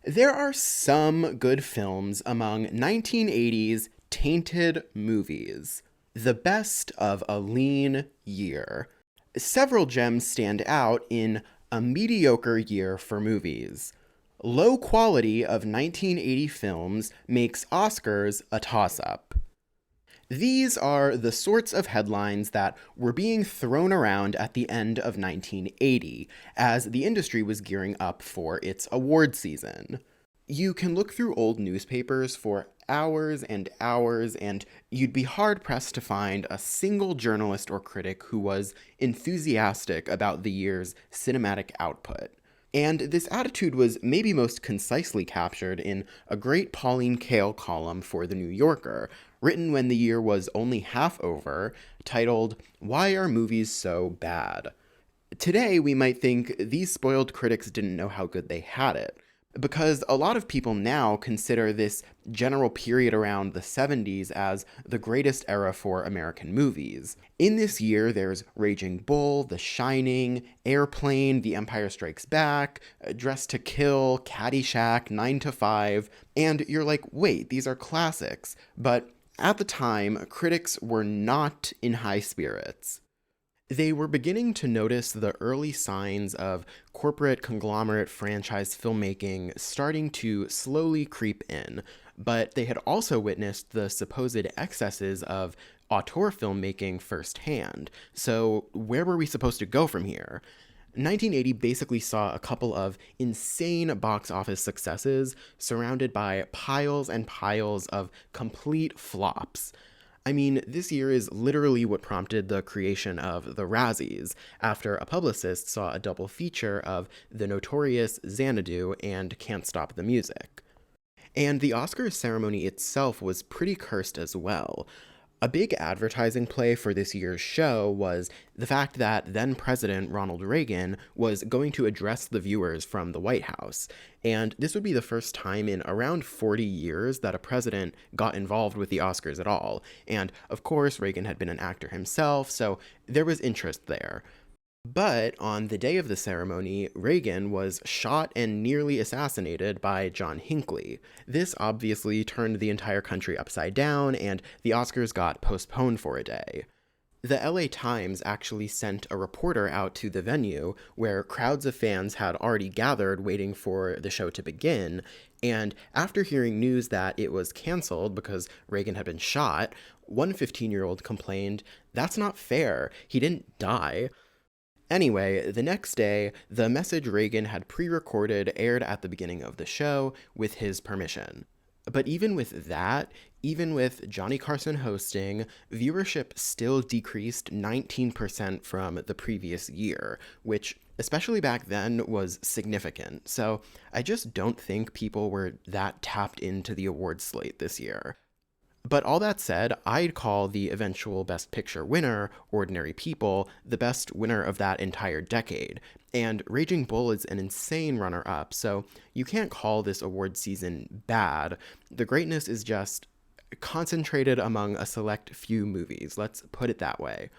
There are some good films among 1980s tainted movies. The best of a lean year. Several gems stand out in a mediocre year for movies. Low quality of 1980 films makes Oscars a toss up. These are the sorts of headlines that were being thrown around at the end of 1980 as the industry was gearing up for its award season. You can look through old newspapers for hours and hours, and you'd be hard pressed to find a single journalist or critic who was enthusiastic about the year's cinematic output. And this attitude was maybe most concisely captured in a great Pauline Kael column for The New Yorker, written when the year was only half over, titled, "Why Are Movies So Bad?" Today, we might think these spoiled critics didn't know how good they had it, because a lot of people now consider this general period around the 70s as the greatest era for American movies. In this year, there's Raging Bull, The Shining, Airplane, The Empire Strikes Back, Dressed to Kill, Caddyshack, 9 to 5, and you're like, wait, these are classics. But at the time, critics were not in high spirits. They were beginning to notice the early signs of corporate conglomerate franchise filmmaking starting to slowly creep in, but they had also witnessed the supposed excesses of auteur filmmaking firsthand. So, where were we supposed to go from here? 1980 basically saw a couple of insane box office successes surrounded by piles and piles of complete flops. I mean, this year is literally what prompted the creation of the Razzies, after a publicist saw a double feature of the notorious Xanadu and Can't Stop the Music. And the Oscars ceremony itself was pretty cursed as well. A big advertising play for this year's show was the fact that then President Ronald Reagan was going to address the viewers from the White House. And this would be the first time in around 40 years that a president got involved with the Oscars at all. And of course, Reagan had been an actor himself, so there was interest there. But on the day of the ceremony, Reagan was shot and nearly assassinated by John Hinckley. This obviously turned the entire country upside down, and the Oscars got postponed for a day. The LA Times actually sent a reporter out to the venue where crowds of fans had already gathered waiting for the show to begin, and after hearing news that it was canceled because Reagan had been shot, one 15-year-old complained, "That's not fair. He didn't die." Anyway, the next day, the message Reagan had pre-recorded aired at the beginning of the show with his permission. But even with that, even with Johnny Carson hosting, viewership still decreased 19% from the previous year, which, especially back then, was significant. So I just don't think people were that tapped into the awards slate this year. But all that said, I'd call the eventual Best Picture winner, Ordinary People, the best winner of that entire decade. And Raging Bull is an insane runner-up, so you can't call this award season bad. The greatness is just concentrated among a select few movies, let's put it that way.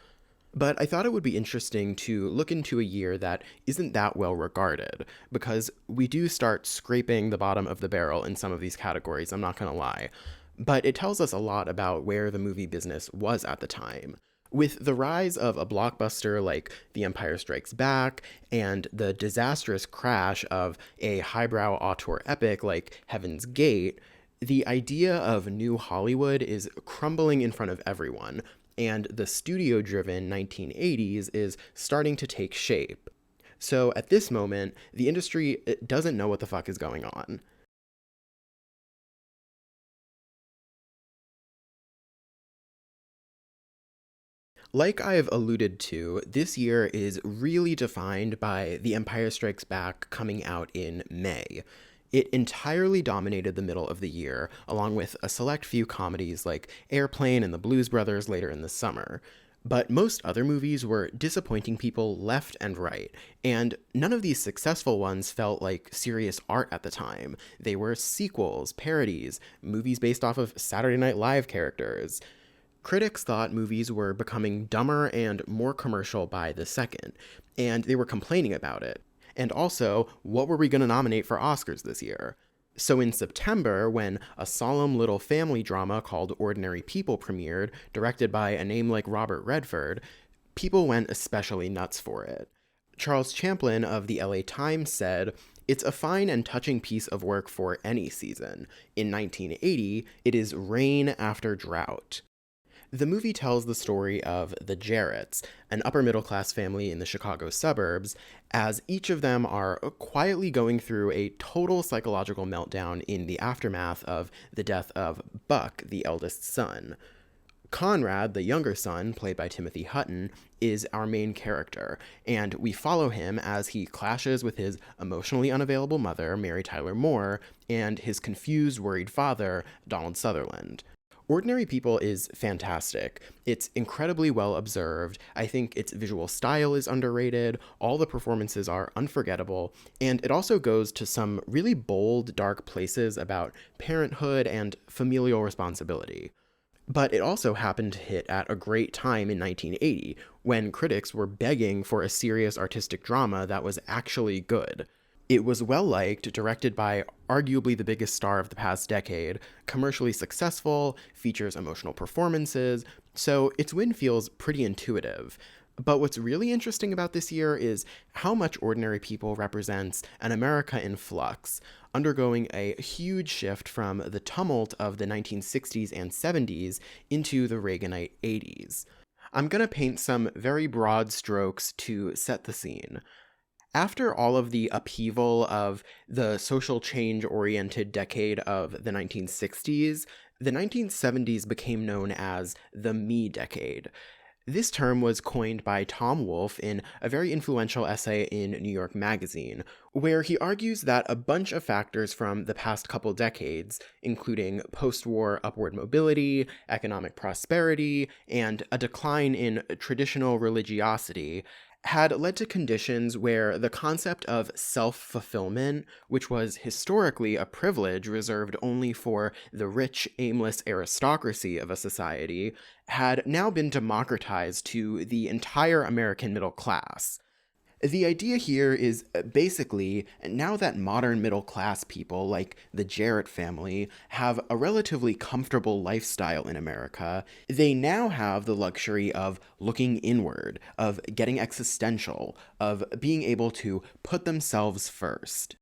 But I thought it would be interesting to look into a year that isn't that well regarded, because we do start scraping the bottom of the barrel in some of these categories, I'm not gonna lie. But it tells us a lot about where the movie business was at the time. With the rise of a blockbuster like The Empire Strikes Back and the disastrous crash of a highbrow auteur epic like Heaven's Gate, the idea of new Hollywood is crumbling in front of everyone, and the studio-driven 1980s is starting to take shape. So at this moment, the industry doesn't know what the fuck is going on. Like I've alluded to, this year is really defined by The Empire Strikes Back coming out in May. It entirely dominated the middle of the year, along with a select few comedies like Airplane and The Blues Brothers later in the summer. But most other movies were disappointing people left and right, and none of these successful ones felt like serious art at the time. They were sequels, parodies, movies based off of Saturday Night Live characters. Critics thought movies were becoming dumber and more commercial by the second, and they were complaining about it. And also, what were we going to nominate for Oscars this year? So in September, when a solemn little family drama called Ordinary People premiered, directed by a name like Robert Redford, people went especially nuts for it. Charles Champlin of the LA Times said, "It's a fine and touching piece of work for any season. In 1980, it is rain after drought." The movie tells the story of the Jarretts, an upper middle class family in the Chicago suburbs, as each of them are quietly going through a total psychological meltdown in the aftermath of the death of Buck, the eldest son. Conrad, the younger son, played by Timothy Hutton, is our main character, and we follow him as he clashes with his emotionally unavailable mother, Mary Tyler Moore, and his confused, worried father, Donald Sutherland. Ordinary People is fantastic. It's incredibly well observed. I think its visual style is underrated. All the performances are unforgettable. And it also goes to some really bold, dark places about parenthood and familial responsibility. But it also happened to hit at a great time in 1980, when critics were begging for a serious artistic drama that was actually good. It was well-liked, directed by arguably the biggest star of the past decade, commercially successful, features emotional performances, so its win feels pretty intuitive. But what's really interesting about this year is how much Ordinary People represents an America in flux, undergoing a huge shift from the tumult of the 1960s and 70s into the Reaganite 80s. I'm going to paint some very broad strokes to set the scene. After all of the upheaval of the social change-oriented decade of the 1960s, the 1970s became known as the Me Decade. This term was coined by Tom Wolfe in a very influential essay in New York Magazine, where he argues that a bunch of factors from the past couple decades, including post-war upward mobility, economic prosperity, and a decline in traditional religiosity, had led to conditions where the concept of self-fulfillment, which was historically a privilege reserved only for the rich, aimless aristocracy of a society, had now been democratized to the entire American middle class. The idea here is basically, now that modern middle class people like the Jarrett family have a relatively comfortable lifestyle in America, they now have the luxury of looking inward, of getting existential, of being able to put themselves first.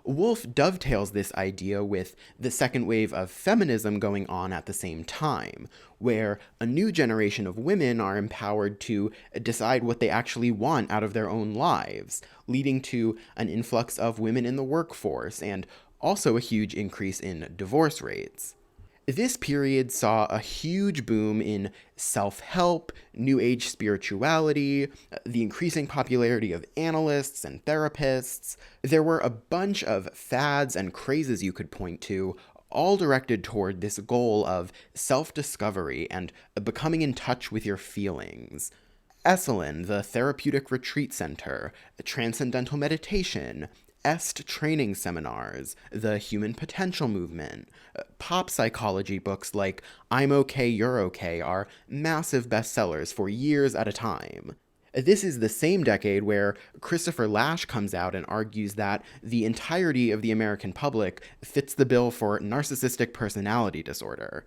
Wolfe dovetails this idea with the second wave of feminism going on at the same time, where a new generation of women are empowered to decide what they actually want out of their own lives, leading to an influx of women in the workforce and also a huge increase in divorce rates. This period saw a huge boom in self-help, New Age spirituality, the increasing popularity of analysts and therapists. There were a bunch of fads and crazes you could point to, all directed toward this goal of self-discovery and becoming in touch with your feelings. Esalen, the Therapeutic Retreat Center, Transcendental Meditation, EST training seminars, the Human Potential Movement, pop psychology books like I'm Okay, You're Okay are massive bestsellers for years at a time. This is the same decade where Christopher Lasch comes out and argues that the entirety of the American public fits the bill for narcissistic personality disorder.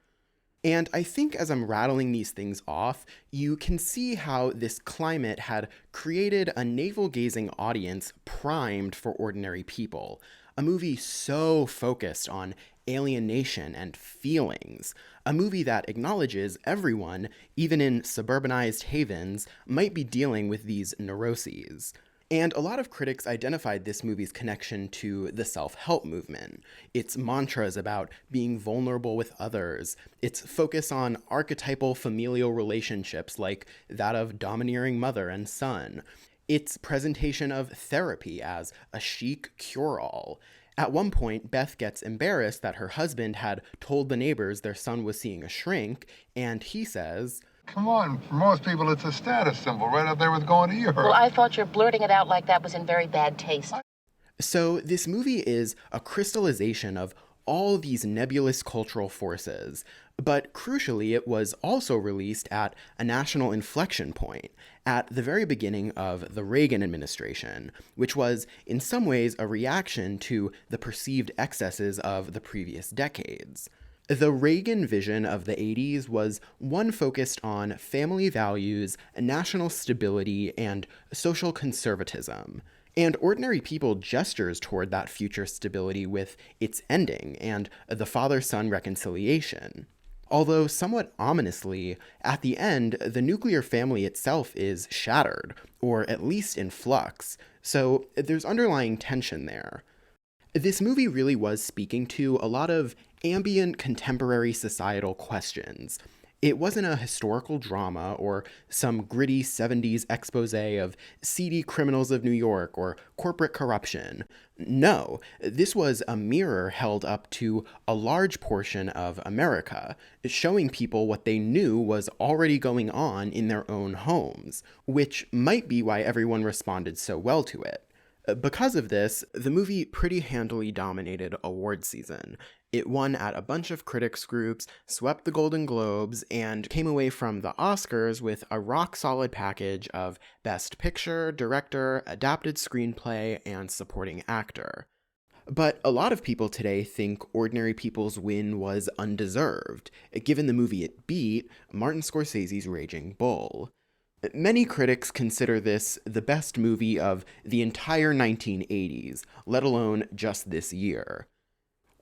And I think as I'm rattling these things off, you can see how this climate had created a navel-gazing audience primed for Ordinary People, a movie so focused on alienation and feelings, a movie that acknowledges everyone, even in suburbanized havens, might be dealing with these neuroses. And a lot of critics identified this movie's connection to the self-help movement, its mantras about being vulnerable with others, its focus on archetypal familial relationships like that of domineering mother and son, its presentation of therapy as a chic cure-all. At one point, Beth gets embarrassed that her husband had told the neighbors their son was seeing a shrink, and he says, "Come on, for most people it's a status symbol right up there with going to Europe." Well, I thought your blurting it out like that was in very bad taste. So this movie is a crystallization of all these nebulous cultural forces. But crucially, it was also released at a national inflection point, at the very beginning of the Reagan administration, which was in some ways a reaction to the perceived excesses of the previous decades. The Reagan vision of the 80s was one focused on family values, national stability, and social conservatism. And ordinary people gestures toward that future stability with its ending and the father-son reconciliation. Although somewhat ominously, at the end, the nuclear family itself is shattered, or at least in flux, so there's underlying tension there. This movie really was speaking to a lot of ambient contemporary societal questions. It wasn't a historical drama or some gritty 70s expose of seedy criminals of New York or corporate corruption. No, this was a mirror held up to a large portion of America, showing people what they knew was already going on in their own homes, which might be why everyone responded so well to it. Because of this, the movie pretty handily dominated award season. It won at a bunch of critics groups, swept the Golden Globes, and came away from the Oscars with a rock-solid package of Best Picture, Director, Adapted Screenplay, and Supporting Actor. But a lot of people today think Ordinary People's win was undeserved, given the movie it beat, Martin Scorsese's Raging Bull. Many critics consider this the best movie of the entire 1980s, let alone just this year.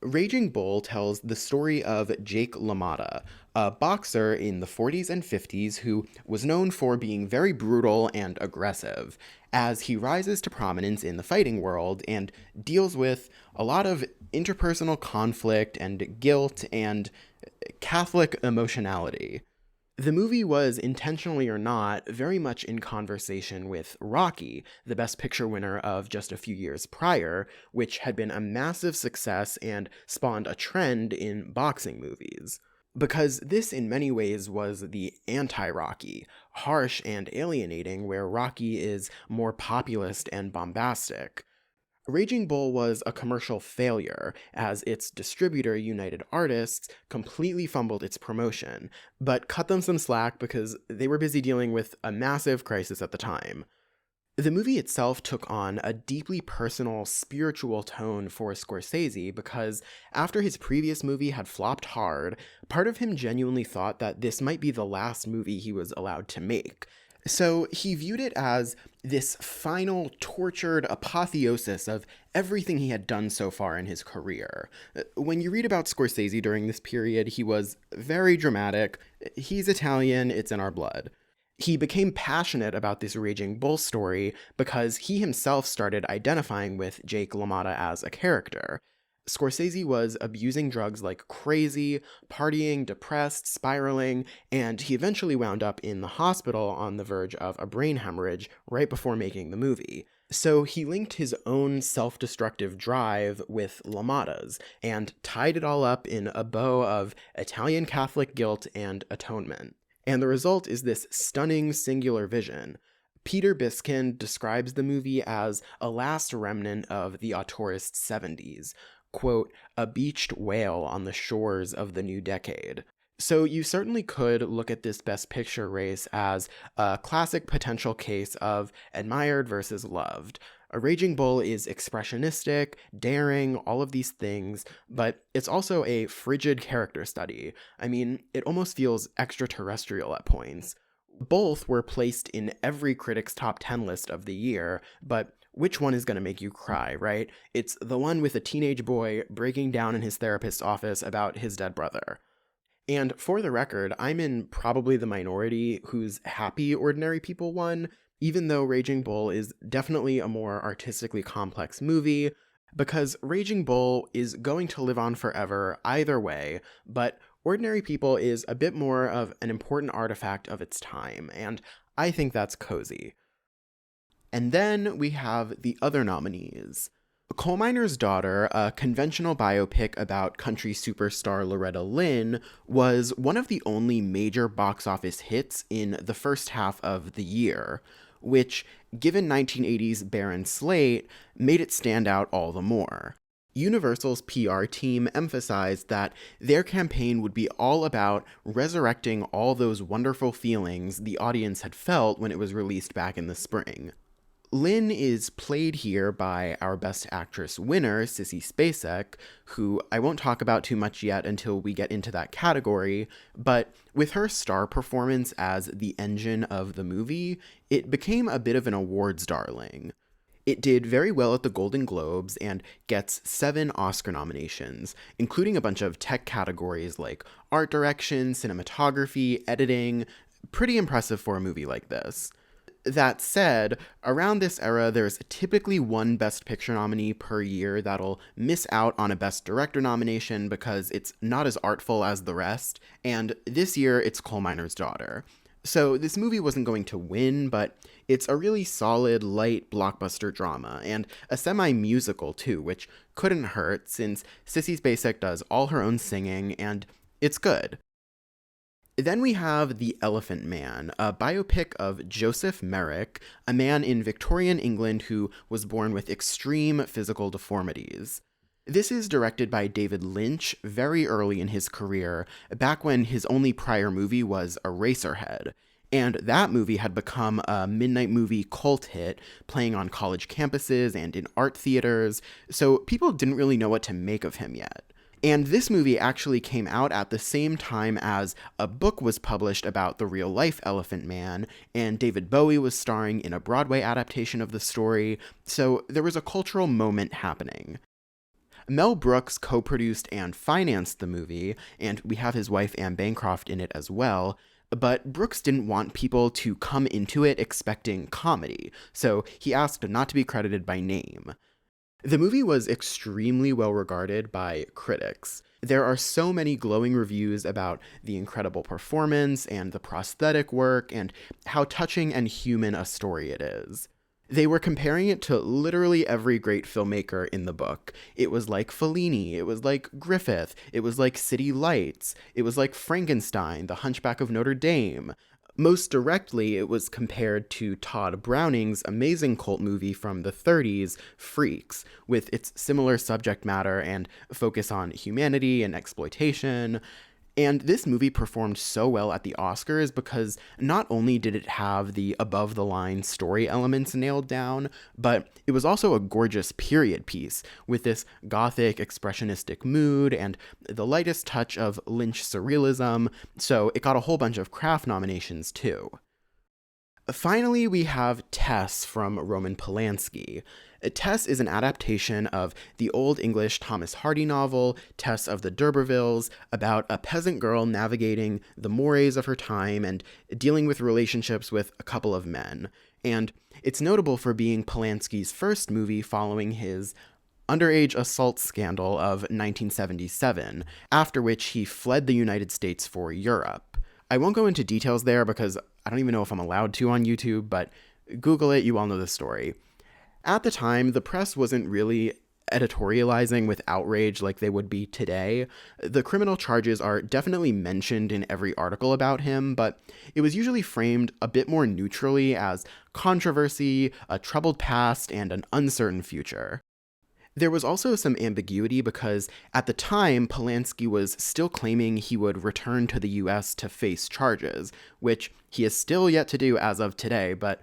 Raging Bull tells the story of Jake LaMotta, a boxer in the 40s and 50s who was known for being very brutal and aggressive, as he rises to prominence in the fighting world and deals with a lot of interpersonal conflict and guilt and Catholic emotionality. The movie was, intentionally or not, very much in conversation with Rocky, the Best Picture winner of just a few years prior, which had been a massive success and spawned a trend in boxing movies. Because this, in many ways, was the anti-Rocky, harsh and alienating, where Rocky is more populist and bombastic. Raging Bull was a commercial failure, as its distributor, United Artists, completely fumbled its promotion, but cut them some slack because they were busy dealing with a massive crisis at the time. The movie itself took on a deeply personal, spiritual tone for Scorsese because after his previous movie had flopped hard, part of him genuinely thought that this might be the last movie he was allowed to make. So he viewed it as this final, tortured apotheosis of everything he had done so far in his career. When you read about Scorsese during this period, he was very dramatic. He's Italian, it's in our blood. He became passionate about this Raging Bull story because he himself started identifying with Jake LaMotta as a character. Scorsese was abusing drugs like crazy, partying, depressed, spiraling, and he eventually wound up in the hospital on the verge of a brain hemorrhage right before making the movie. So he linked his own self-destructive drive with LaMotta's and tied it all up in a bow of Italian Catholic guilt and atonement. And the result is this stunning singular vision. Peter Biskind describes the movie as a last remnant of the auteurist 70s, quote, a beached whale on the shores of the new decade. So you certainly could look at this Best Picture race as a classic potential case of admired versus loved. A Raging Bull is expressionistic, daring, all of these things, but it's also a frigid character study. I mean, it almost feels extraterrestrial at points. Both were placed in every critic's top 10 list of the year, but which one is going to make you cry, right? It's the one with a teenage boy breaking down in his therapist's office about his dead brother. And for the record, I'm in probably the minority who's happy Ordinary People won, even though Raging Bull is definitely a more artistically complex movie, because Raging Bull is going to live on forever either way, but Ordinary People is a bit more of an important artifact of its time, and I think that's cozy. And then we have the other nominees. Coal Miner's Daughter, a conventional biopic about country superstar Loretta Lynn, was one of the only major box office hits in the first half of the year, which, given 1980's barren slate, made it stand out all the more. Universal's PR team emphasized that their campaign would be all about resurrecting all those wonderful feelings the audience had felt when it was released back in the spring. Lynn is played here by our Best Actress winner, Sissy Spacek, who I won't talk about too much yet until we get into that category, but with her star performance as the engine of the movie, it became a bit of an awards darling. It did very well at the Golden Globes and gets 7 Oscar nominations, including a bunch of tech categories like art direction, cinematography, editing. Pretty impressive for a movie like this. That said, around this era, there's typically one Best Picture nominee per year that'll miss out on a Best Director nomination because it's not as artful as the rest, and this year it's Coal Miner's Daughter. So this movie wasn't going to win, but it's a really solid, light blockbuster drama, and a semi-musical too, which couldn't hurt since Sissy Spacek does all her own singing, and it's good. Then we have The Elephant Man, a biopic of Joseph Merrick, a man in Victorian England who was born with extreme physical deformities. This is directed by David Lynch very early in his career, back when his only prior movie was Eraserhead. And that movie had become a midnight movie cult hit, playing on college campuses and in art theaters, so people didn't really know what to make of him yet. And this movie actually came out at the same time as a book was published about the real-life Elephant Man, and David Bowie was starring in a Broadway adaptation of the story, so there was a cultural moment happening. Mel Brooks co-produced and financed the movie, and we have his wife Anne Bancroft in it as well, but Brooks didn't want people to come into it expecting comedy, so he asked not to be credited by name. The movie was extremely well regarded by critics. There are so many glowing reviews about the incredible performance and the prosthetic work and how touching and human a story it is. They were comparing it to literally every great filmmaker in the book. It was like Fellini, it was like Griffith, it was like City Lights, it was like Frankenstein, The Hunchback of Notre Dame. Most directly, it was compared to Todd Browning's amazing cult movie from the 30s, Freaks, with its similar subject matter and focus on humanity and exploitation. And this movie performed so well at the Oscars because not only did it have the above-the-line story elements nailed down, but it was also a gorgeous period piece with this gothic, expressionistic mood and the lightest touch of Lynch surrealism, so it got a whole bunch of craft nominations too. Finally, we have Tess from Roman Polanski. Tess is an adaptation of the Old English Thomas Hardy novel, Tess of the D'Urbervilles, about a peasant girl navigating the mores of her time and dealing with relationships with a couple of men. And it's notable for being Polanski's first movie following his underage assault scandal of 1977, after which he fled the United States for Europe. I won't go into details there because I don't even know if I'm allowed to on YouTube, but Google it, you all know the story. At the time, the press wasn't really editorializing with outrage like they would be today. The criminal charges are definitely mentioned in every article about him, but it was usually framed a bit more neutrally as controversy, a troubled past, and an uncertain future. There was also some ambiguity because at the time, Polanski was still claiming he would return to the US to face charges, which he is still yet to do as of today, but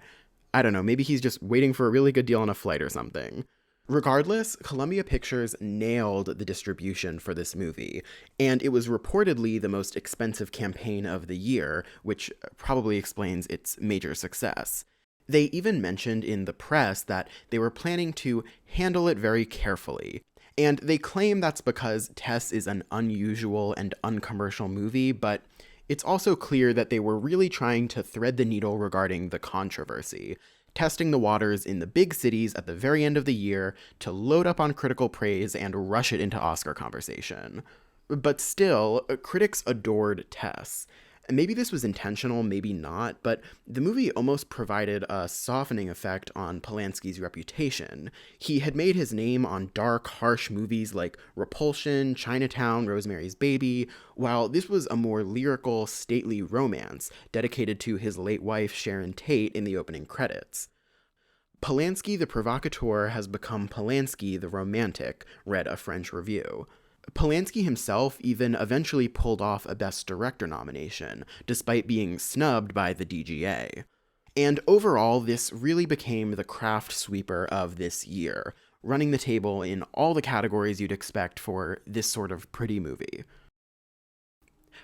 I don't know, maybe he's just waiting for a really good deal on a flight or something. Regardless, Columbia Pictures nailed the distribution for this movie, and it was reportedly the most expensive campaign of the year, which probably explains its major success. They even mentioned in the press that they were planning to handle it very carefully, and they claim that's because Tess is an unusual and uncommercial movie, but it's also clear that they were really trying to thread the needle regarding the controversy, testing the waters in the big cities at the very end of the year to load up on critical praise and rush it into Oscar conversation. But still, critics adored Tess. Maybe this was intentional, maybe not, but the movie almost provided a softening effect on Polanski's reputation. He had made his name on dark, harsh movies like Repulsion, Chinatown, Rosemary's Baby, while this was a more lyrical, stately romance dedicated to his late wife Sharon Tate in the opening credits. Polanski the provocateur has become Polanski the romantic, read a French review. Polanski himself even eventually pulled off a Best Director nomination, despite being snubbed by the DGA. And overall, this really became the craft sweeper of this year, running the table in all the categories you'd expect for this sort of pretty movie.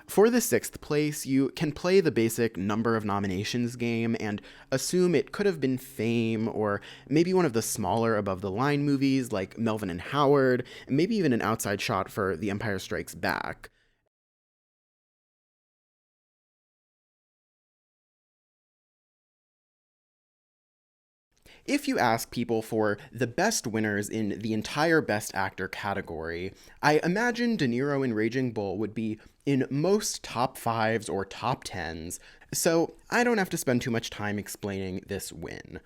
For the 6th place, you can play the basic number of nominations game and assume it could have been Fame or maybe one of the smaller above-the-line movies like Melvin and Howard, maybe even an outside shot for The Empire Strikes Back. If you ask people for the best winners in the entire Best Actor category, I imagine De Niro in Raging Bull would be in most top 5s or top 10s, so I don't have to spend too much time explaining this win.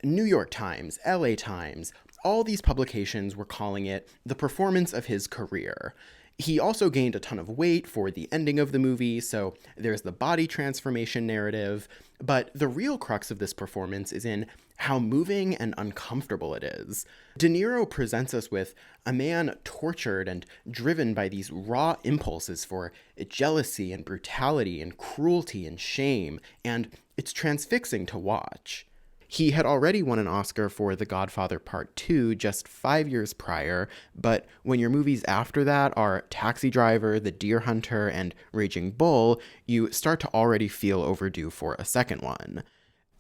New York Times, LA Times, all these publications were calling it the performance of his career. He also gained a ton of weight for the ending of the movie, so there's the body transformation narrative, but the real crux of this performance is in how moving and uncomfortable it is. De Niro presents us with a man tortured and driven by these raw impulses for jealousy and brutality and cruelty and shame, and it's transfixing to watch. He had already won an Oscar for The Godfather Part 2 just 5 years prior, but when your movies after that are Taxi Driver, The Deer Hunter, and Raging Bull, you start to already feel overdue for a second one.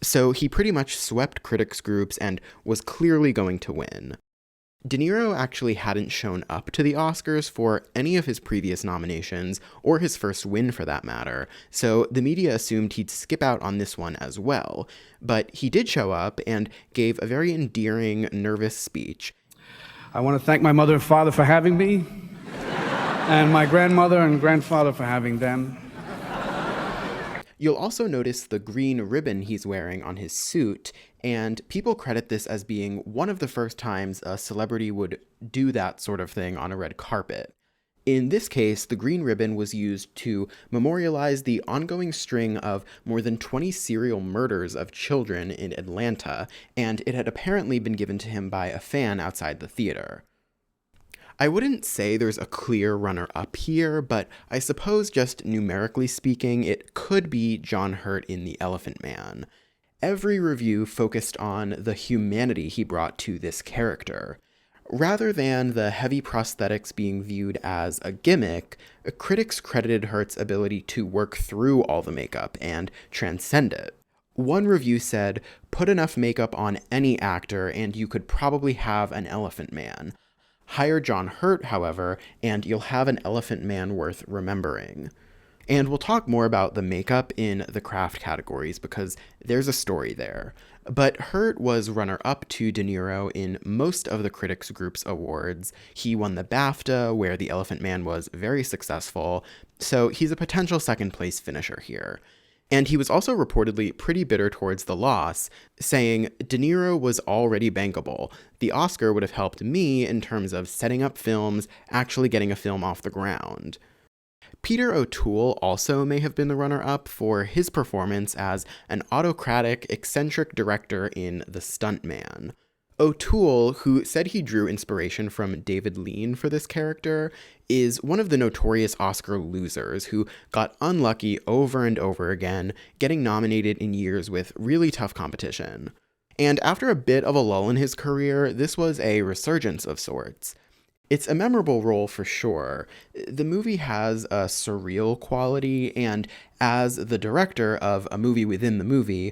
So he pretty much swept critics groups and was clearly going to win. De Niro actually hadn't shown up to the Oscars for any of his previous nominations, or his first win for that matter, so the media assumed he'd skip out on this one as well. But he did show up and gave a very endearing, nervous speech. I want to thank my mother and father for having me, and my grandmother and grandfather for having them. You'll also notice the green ribbon he's wearing on his suit, and people credit this as being one of the first times a celebrity would do that sort of thing on a red carpet. In this case, the green ribbon was used to memorialize the ongoing string of more than 20 serial murders of children in Atlanta, and it had apparently been given to him by a fan outside the theater. I wouldn't say there's a clear runner-up here, but I suppose just numerically speaking, it could be John Hurt in The Elephant Man. Every review focused on the humanity he brought to this character. Rather than the heavy prosthetics being viewed as a gimmick, critics credited Hurt's ability to work through all the makeup and transcend it. One review said, "Put enough makeup on any actor and you could probably have an Elephant Man. Hire John Hurt, however, and you'll have an Elephant Man worth remembering." And we'll talk more about the makeup in the craft categories because there's a story there. But Hurt was runner-up to De Niro in most of the critics group's awards. He won the BAFTA, where The Elephant Man was very successful, so he's a potential second-place finisher here. And he was also reportedly pretty bitter towards the loss, saying, "De Niro was already bankable. The Oscar would have helped me in terms of setting up films, actually getting a film off the ground." Peter O'Toole also may have been the runner-up for his performance as an autocratic, eccentric director in The Stuntman. O'Toole, who said he drew inspiration from David Lean for this character, is one of the notorious Oscar losers who got unlucky over and over again, getting nominated in years with really tough competition. And after a bit of a lull in his career, this was a resurgence of sorts. It's a memorable role for sure. The movie has a surreal quality, and as the director of a movie within the movie,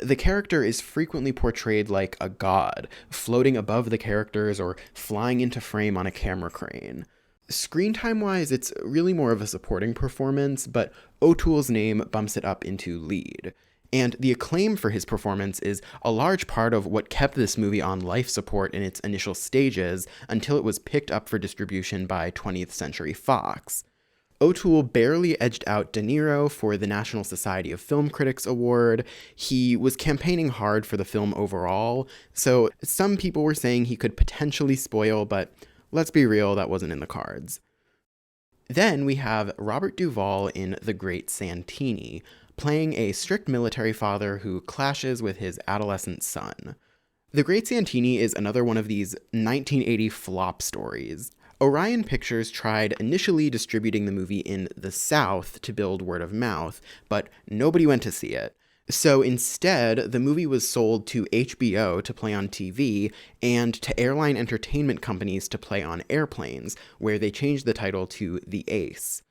the character is frequently portrayed like a god, floating above the characters or flying into frame on a camera crane. Screen time-wise, it's really more of a supporting performance, but O'Toole's name bumps it up into lead. And the acclaim for his performance is a large part of what kept this movie on life support in its initial stages until it was picked up for distribution by 20th Century Fox. O'Toole barely edged out De Niro for the National Society of Film Critics Award. He was campaigning hard for the film overall, so some people were saying he could potentially spoil, but let's be real, that wasn't in the cards. Then we have Robert Duvall in The Great Santini, playing a strict military father who clashes with his adolescent son. The Great Santini is another one of these 1980 flop stories. Orion Pictures tried initially distributing the movie in the South to build word of mouth, but nobody went to see it. So instead, the movie was sold to HBO to play on TV and to airline entertainment companies to play on airplanes, where they changed the title to The Ace.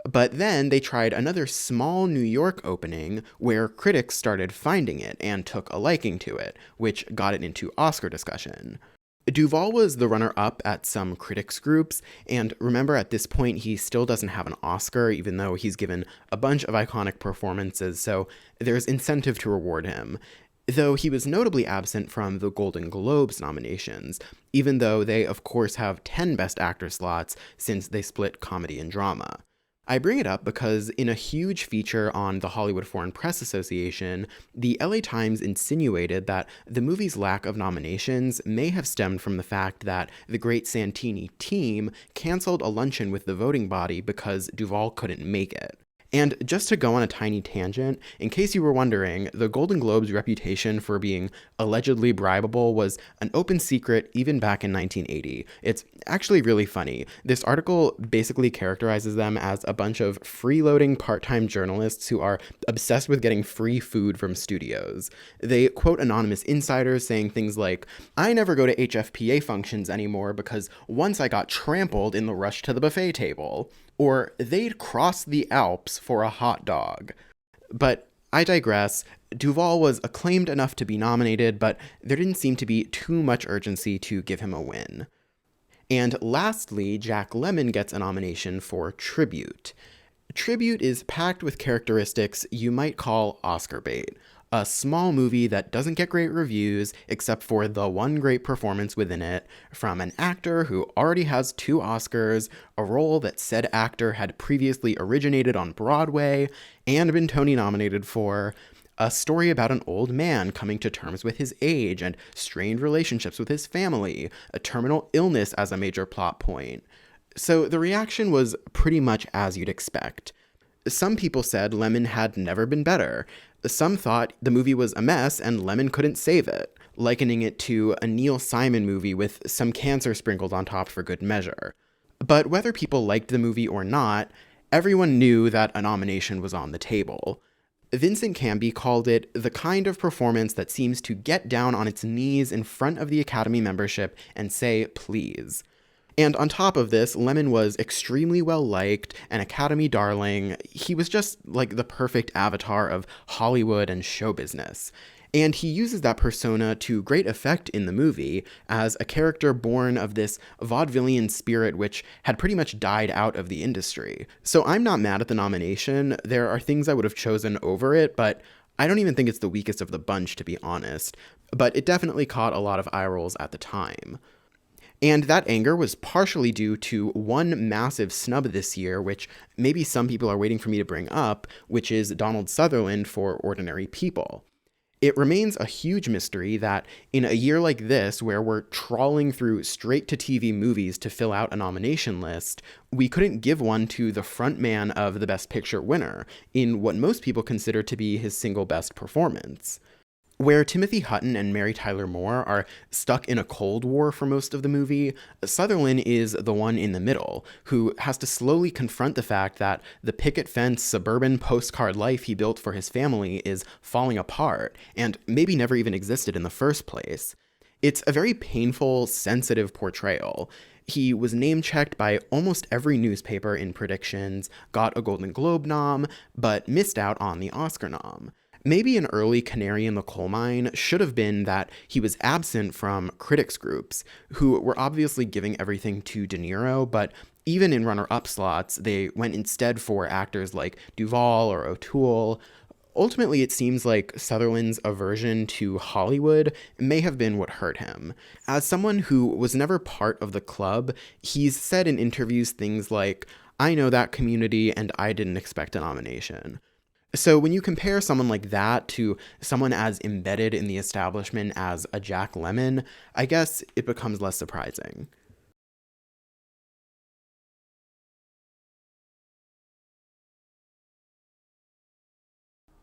But then they tried another small New York opening where critics started finding it and took a liking to it, which got it into Oscar discussion. Duvall was the runner-up at some critics groups, and remember at this point he still doesn't have an Oscar, even though he's given a bunch of iconic performances, so there's incentive to reward him. Though he was notably absent from the Golden Globes nominations, even though they of course have 10 Best Actor slots since they split comedy and drama. I bring it up because in a huge feature on the Hollywood Foreign Press Association, the LA Times insinuated that the movie's lack of nominations may have stemmed from the fact that the Great Santini team canceled a luncheon with the voting body because Duvall couldn't make it. And just to go on a tiny tangent, in case you were wondering, the Golden Globe's reputation for being allegedly bribable was an open secret even back in 1980. It's actually really funny. This article basically characterizes them as a bunch of freeloading part-time journalists who are obsessed with getting free food from studios. They quote anonymous insiders saying things like, "I never go to HFPA functions anymore because once I got trampled in the rush to the buffet table." Or they'd cross the Alps for a hot dog. But I digress. Duvall was acclaimed enough to be nominated, but there didn't seem to be too much urgency to give him a win. And lastly, Jack Lemmon gets a nomination for Tribute. Tribute is packed with characteristics you might call Oscar bait. A small movie that doesn't get great reviews except for the one great performance within it, from an actor who already has 2 Oscars, a role that said actor had previously originated on Broadway and been Tony nominated for, a story about an old man coming to terms with his age and strained relationships with his family, a terminal illness as a major plot point. So the reaction was pretty much as you'd expect. Some people said Lemmon had never been better. Some thought the movie was a mess and Lemmon couldn't save it, likening it to a Neil Simon movie with some cancer sprinkled on top for good measure. But whether people liked the movie or not, everyone knew that a nomination was on the table. Vincent Canby called it the kind of performance that seems to get down on its knees in front of the Academy membership and say, please. And on top of this, Lemmon was extremely well-liked, an Academy darling. He was just like the perfect avatar of Hollywood and show business. And he uses that persona to great effect in the movie as a character born of this vaudevillian spirit which had pretty much died out of the industry. So I'm not mad at the nomination. There are things I would have chosen over it, but I don't even think it's the weakest of the bunch, to be honest. But it definitely caught a lot of eye rolls at the time. And that anger was partially due to one massive snub this year, which maybe some people are waiting for me to bring up, which is Donald Sutherland for Ordinary People. It remains a huge mystery that in a year like this, where we're trawling through straight-to-TV movies to fill out a nomination list, we couldn't give one to the frontman of the Best Picture winner, in what most people consider to be his single best performance. Where Timothy Hutton and Mary Tyler Moore are stuck in a Cold War for most of the movie, Sutherland is the one in the middle, who has to slowly confront the fact that the picket fence suburban postcard life he built for his family is falling apart, and maybe never even existed in the first place. It's a very painful, sensitive portrayal. He was name-checked by almost every newspaper in predictions, got a Golden Globe nom, but missed out on the Oscar nom. Maybe an early canary in the coal mine should have been that he was absent from critics groups, who were obviously giving everything to De Niro, but even in runner-up slots, they went instead for actors like Duvall or O'Toole. Ultimately, it seems like Sutherland's aversion to Hollywood may have been what hurt him. As someone who was never part of the club, he's said in interviews things like, "I know that community and I didn't expect a nomination." So when you compare someone like that to someone as embedded in the establishment as a Jack Lemmon, I guess it becomes less surprising.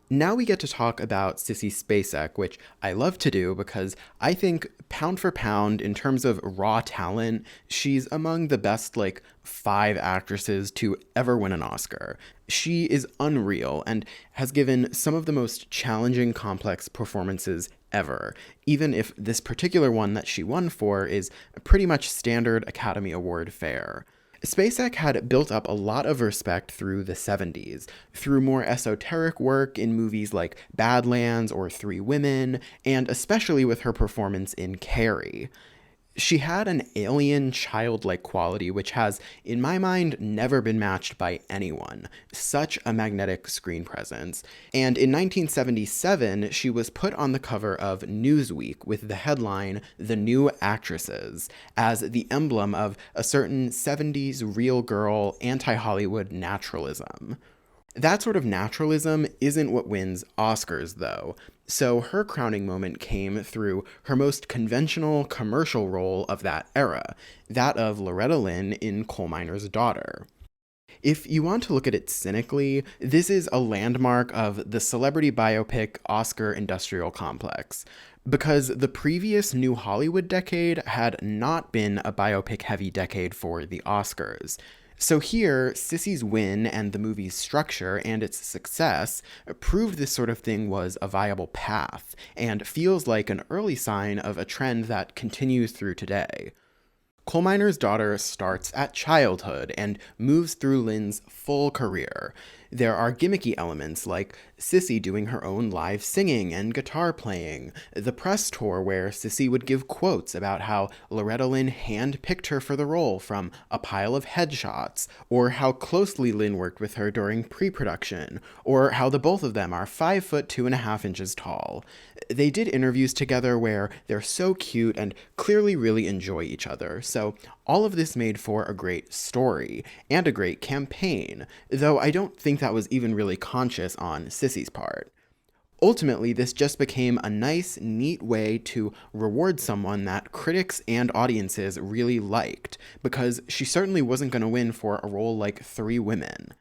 Now we get to talk about Sissy Spacek, which I love to do because I think pound for pound, in terms of raw talent, she's among the best, 5 actresses to ever win an Oscar. She is unreal and has given some of the most challenging, complex performances ever, even if this particular one that she won for is pretty much standard Academy Award fare. Spacek had built up a lot of respect through the 70s, through more esoteric work in movies like Badlands or Three Women, and especially with her performance in Carrie. She had an alien, childlike quality which has, in my mind, never been matched by anyone. Such a magnetic screen presence. And in 1977, she was put on the cover of Newsweek with the headline, "The New Actresses," as the emblem of a certain 70s real girl, anti-Hollywood naturalism. That sort of naturalism isn't what wins Oscars, though. So her crowning moment came through her most conventional commercial role of that era, that of Loretta Lynn in Coal Miner's Daughter. If you want to look at it cynically, this is a landmark of the celebrity biopic Oscar industrial complex. Because the previous New Hollywood decade had not been a biopic-heavy decade for the Oscars. So here, Sissy's win and the movie's structure and its success proved this sort of thing was a viable path, and feels like an early sign of a trend that continues through today. Coal Miner's Daughter starts at childhood and moves through Lynn's full career. There are gimmicky elements like Sissy doing her own live singing and guitar playing, the press tour where Sissy would give quotes about how Loretta Lynn hand-picked her for the role from a pile of headshots, or how closely Lynn worked with her during pre-production, or how the both of them are 5 foot 2.5 inches tall. They did interviews together where they're so cute and clearly really enjoy each other, so all of this made for a great story, and a great campaign, though I don't think that was even really conscious on Sissy's part. Ultimately, this just became a nice, neat way to reward someone that critics and audiences really liked, because she certainly wasn't going to win for a role like Three Women.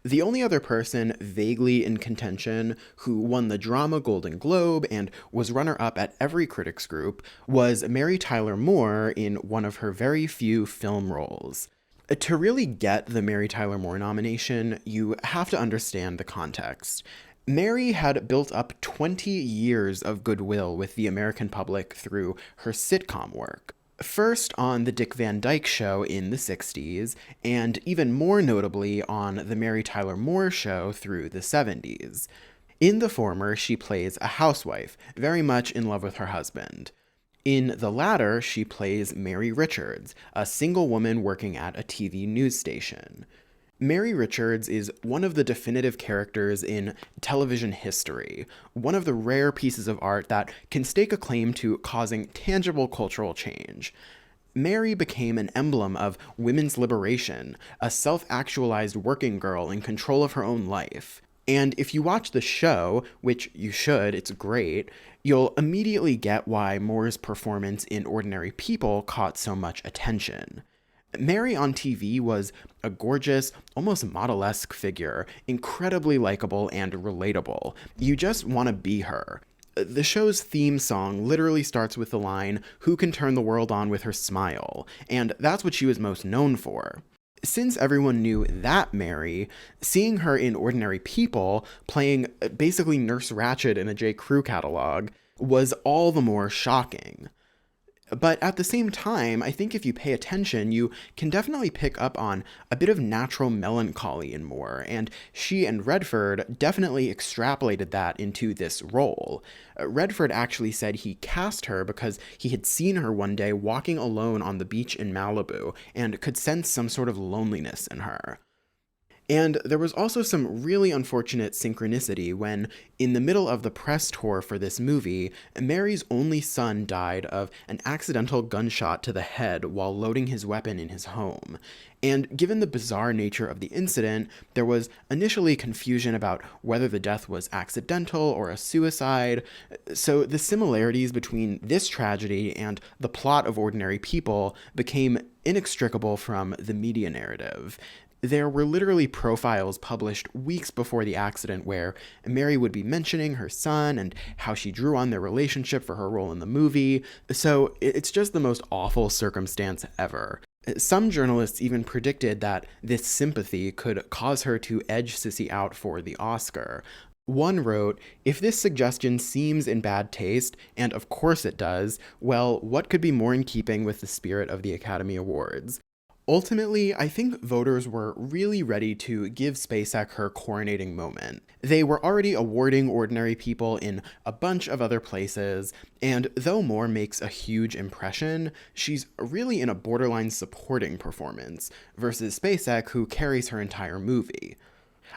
The only other person vaguely in contention who won the Drama Golden Globe and was runner-up at every critics group was Mary Tyler Moore in one of her very few film roles. To really get the Mary Tyler Moore nomination, you have to understand the context. Mary had built up 20 years of goodwill with the American public through her sitcom work. First on The Dick Van Dyke Show in the 60s, and even more notably on The Mary Tyler Moore Show through the 70s. In the former, she plays a housewife, very much in love with her husband. In the latter, she plays Mary Richards, a single woman working at a TV news station. Mary Richards is one of the definitive characters in television history, one of the rare pieces of art that can stake a claim to causing tangible cultural change. Mary became an emblem of women's liberation, a self-actualized working girl in control of her own life. And if you watch the show, which you should, it's great, you'll immediately get why Moore's performance in Ordinary People caught so much attention. Mary on TV was a gorgeous, almost model-esque figure, incredibly likable and relatable. You just want to be her. The show's theme song literally starts with the line, "Who can turn the world on with her smile?" And that's what she was most known for. Since everyone knew that Mary, seeing her in Ordinary People, playing basically Nurse Ratched in a J. Crew catalog, was all the more shocking. But at the same time, I think if you pay attention, you can definitely pick up on a bit of natural melancholy in Moore, and she and Redford definitely extrapolated that into this role. Redford actually said he cast her because he had seen her one day walking alone on the beach in Malibu, and could sense some sort of loneliness in her. And there was also some really unfortunate synchronicity when, in the middle of the press tour for this movie, Mary's only son died of an accidental gunshot to the head while loading his weapon in his home. And given the bizarre nature of the incident, there was initially confusion about whether the death was accidental or a suicide. So the similarities between this tragedy and the plot of Ordinary People became inextricable from the media narrative. There were literally profiles published weeks before the accident where Mary would be mentioning her son and how she drew on their relationship for her role in the movie. So it's just the most awful circumstance ever. Some journalists even predicted that this sympathy could cause her to edge Sissy out for the Oscar. One wrote, "If this suggestion seems in bad taste, and of course it does, well, what could be more in keeping with the spirit of the Academy Awards?" Ultimately, I think voters were really ready to give Spacek her coronating moment. They were already awarding ordinary people in a bunch of other places, and though Moore makes a huge impression, she's really in a borderline supporting performance, versus Spacek, who carries her entire movie.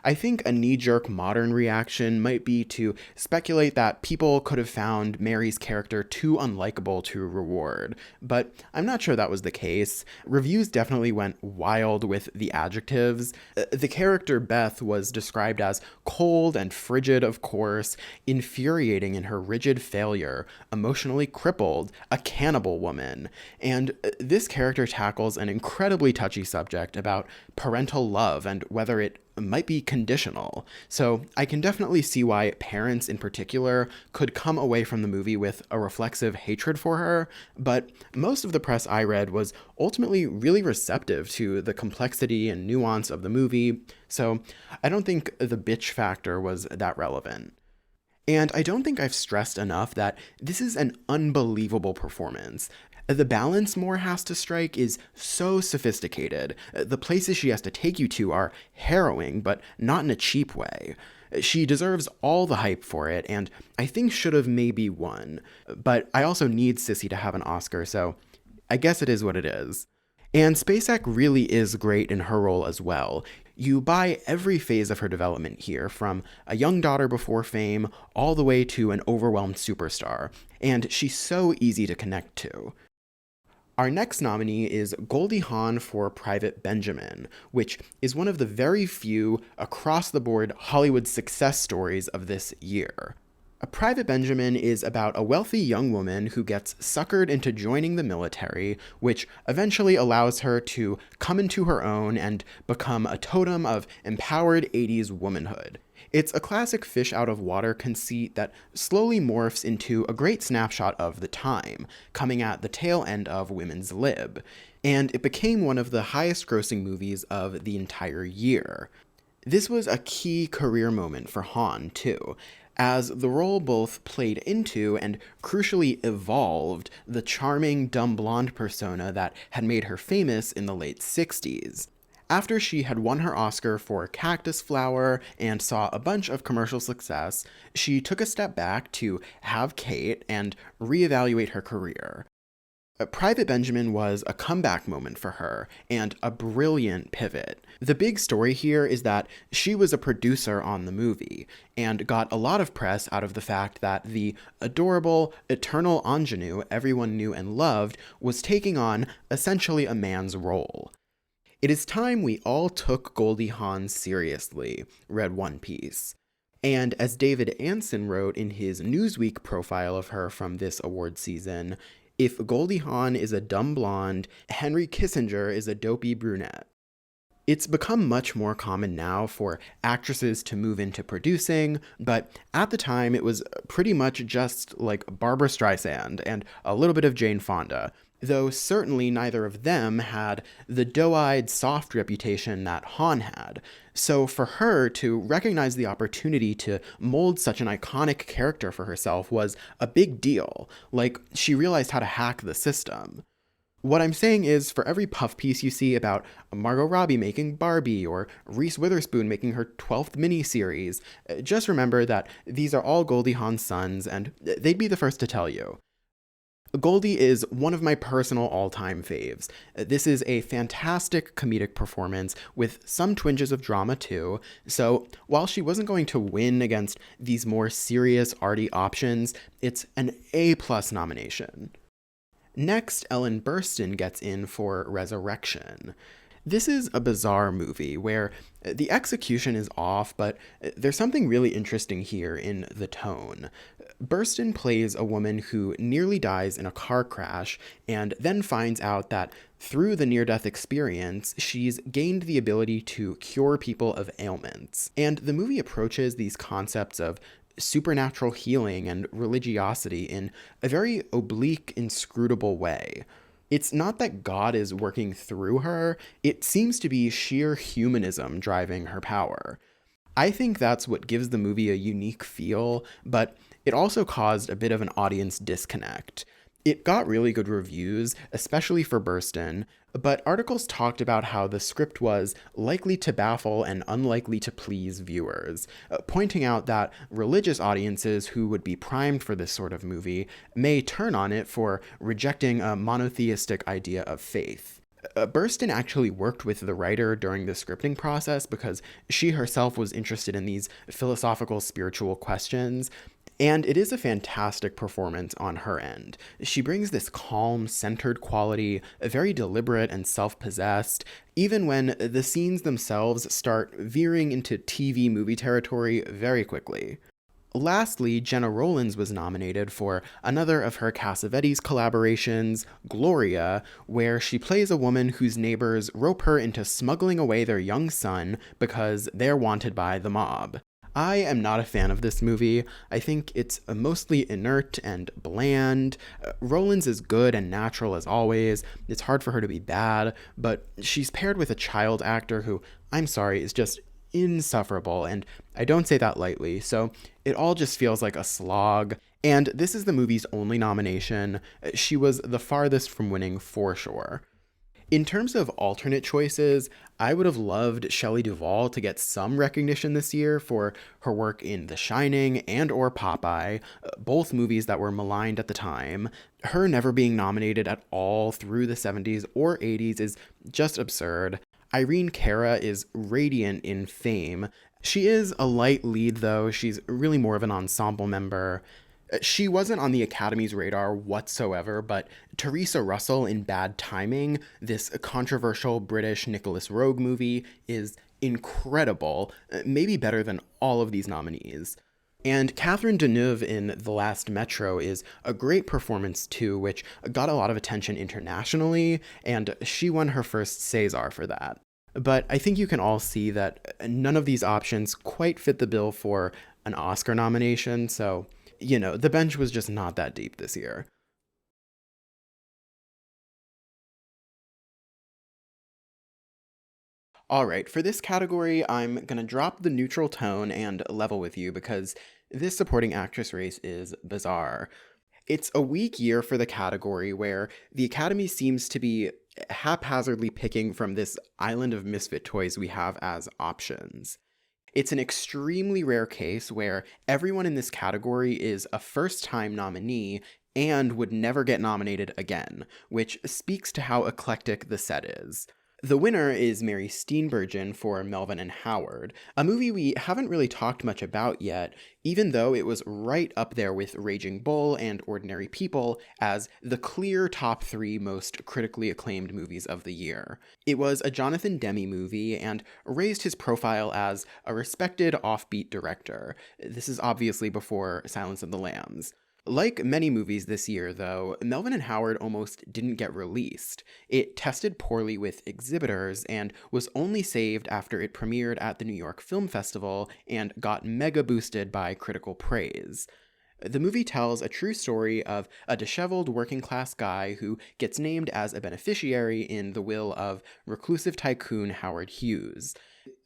I think a knee-jerk modern reaction might be to speculate that people could have found Mary's character too unlikable to reward, but I'm not sure that was the case. Reviews definitely went wild with the adjectives. The character Beth was described as cold and frigid, of course, infuriating in her rigid failure, emotionally crippled, a cannibal woman, and this character tackles an incredibly touchy subject about parental love and whether it might be conditional. So I can definitely see why parents in particular could come away from the movie with a reflexive hatred for her, but most of the press I read was ultimately really receptive to the complexity and nuance of the movie, so I don't think the bitch factor was that relevant. And I don't think I've stressed enough that this is an unbelievable performance. The balance Moore has to strike is so sophisticated. The places she has to take you to are harrowing, but not in a cheap way. She deserves all the hype for it, and I think should have maybe won. But I also need Sissy to have an Oscar, so I guess it is what it is. And Spacek really is great in her role as well. You buy every phase of her development here, from a young daughter before fame all the way to an overwhelmed superstar, and she's so easy to connect to. Our next nominee is Goldie Hawn for Private Benjamin, which is one of the very few across-the-board Hollywood success stories of this year. A Private Benjamin is about a wealthy young woman who gets suckered into joining the military, which eventually allows her to come into her own and become a totem of empowered 80s womanhood. It's a classic fish out of water conceit that slowly morphs into a great snapshot of the time, coming at the tail end of women's lib, and it became one of the highest grossing movies of the entire year. This was a key career moment for Hawn, too, as the role both played into and crucially evolved the charming, dumb blonde persona that had made her famous in the late 60s. After she had won her Oscar for Cactus Flower and saw a bunch of commercial success, she took a step back to have Kate and reevaluate her career. Private Benjamin was a comeback moment for her, and a brilliant pivot. The big story here is that she was a producer on the movie, and got a lot of press out of the fact that the adorable, eternal ingenue everyone knew and loved was taking on essentially a man's role. "It is time we all took Goldie Hawn seriously," read one piece. And as David Anson wrote in his Newsweek profile of her from this award season, "If Goldie Hawn is a dumb blonde, Henry Kissinger is a dopey brunette." It's become much more common now for actresses to move into producing, but at the time it was pretty much just like Barbra Streisand and a little bit of Jane Fonda, though certainly neither of them had the doe-eyed, soft reputation that Hawn had. So for her to recognize the opportunity to mold such an iconic character for herself was a big deal, like she realized how to hack the system. What I'm saying is, for every puff piece you see about Margot Robbie making Barbie or Reese Witherspoon making her 12th miniseries, just remember that these are all Goldie Hawn's sons, and they'd be the first to tell you. Goldie is one of my personal all-time faves. This is a fantastic comedic performance with some twinges of drama too, so while she wasn't going to win against these more serious, arty options, it's an A+ nomination. Next, Ellen Burstyn gets in for Resurrection. This is a bizarre movie where the execution is off, but there's something really interesting here in the tone. Burstyn plays a woman who nearly dies in a car crash and then finds out that through the near death experience, she's gained the ability to cure people of ailments. And the movie approaches these concepts of supernatural healing and religiosity in a very oblique, inscrutable way. It's not that God is working through her, it seems to be sheer humanism driving her power. I think that's what gives the movie a unique feel, but it also caused a bit of an audience disconnect. It got really good reviews, especially for Burstyn, but articles talked about how the script was likely to baffle and unlikely to please viewers, pointing out that religious audiences who would be primed for this sort of movie may turn on it for rejecting a monotheistic idea of faith. Burstyn actually worked with the writer during the scripting process because she herself was interested in these philosophical, spiritual questions, and it is a fantastic performance on her end. She brings this calm, centered quality, very deliberate and self-possessed, even when the scenes themselves start veering into TV movie territory very quickly. Lastly, Jenna Rollins was nominated for another of her Cassavetes collaborations, Gloria, where she plays a woman whose neighbors rope her into smuggling away their young son because they're wanted by the mob. I am not a fan of this movie. I think it's mostly inert and bland. Rollins is good and natural as always. It's hard for her to be bad, but she's paired with a child actor who, I'm sorry, is just insufferable, and I don't say that lightly, so it all just feels like a slog, and this is the movie's only nomination. She was the farthest from winning for sure. In terms of alternate choices, I would have loved Shelley Duvall to get some recognition this year for her work in The Shining and or Popeye, both movies that were maligned at the time. Her never being nominated at all through the 70s or 80s is just absurd. Irene Cara is radiant in fame. She is a light lead, though. She's really more of an ensemble member. She wasn't on the Academy's radar whatsoever, but Teresa Russell in Bad Timing, this controversial British Nicholas Roeg movie, is incredible, maybe better than all of these nominees. And Catherine Deneuve in The Last Metro is a great performance too, which got a lot of attention internationally, and she won her first César for that. But I think you can all see that none of these options quite fit the bill for an Oscar nomination, so, the bench was just not that deep this year. All right, for this category, I'm going to drop the neutral tone and level with you because this supporting actress race is bizarre. It's a weak year for the category where the Academy seems to be haphazardly picking from this island of misfit toys we have as options. It's an extremely rare case where everyone in this category is a first-time nominee and would never get nominated again, which speaks to how eclectic the set is. The winner is Mary Steenburgen for Melvin and Howard, a movie we haven't really talked much about yet, even though it was right up there with Raging Bull and Ordinary People as the clear top 3 most critically acclaimed movies of the year. It was a Jonathan Demme movie and raised his profile as a respected offbeat director. This is obviously before Silence of the Lambs. Like many movies this year, though, Melvin and Howard almost didn't get released. It tested poorly with exhibitors and was only saved after it premiered at the New York Film Festival and got mega boosted by critical praise. The movie tells a true story of a disheveled working-class guy who gets named as a beneficiary in the will of reclusive tycoon Howard Hughes.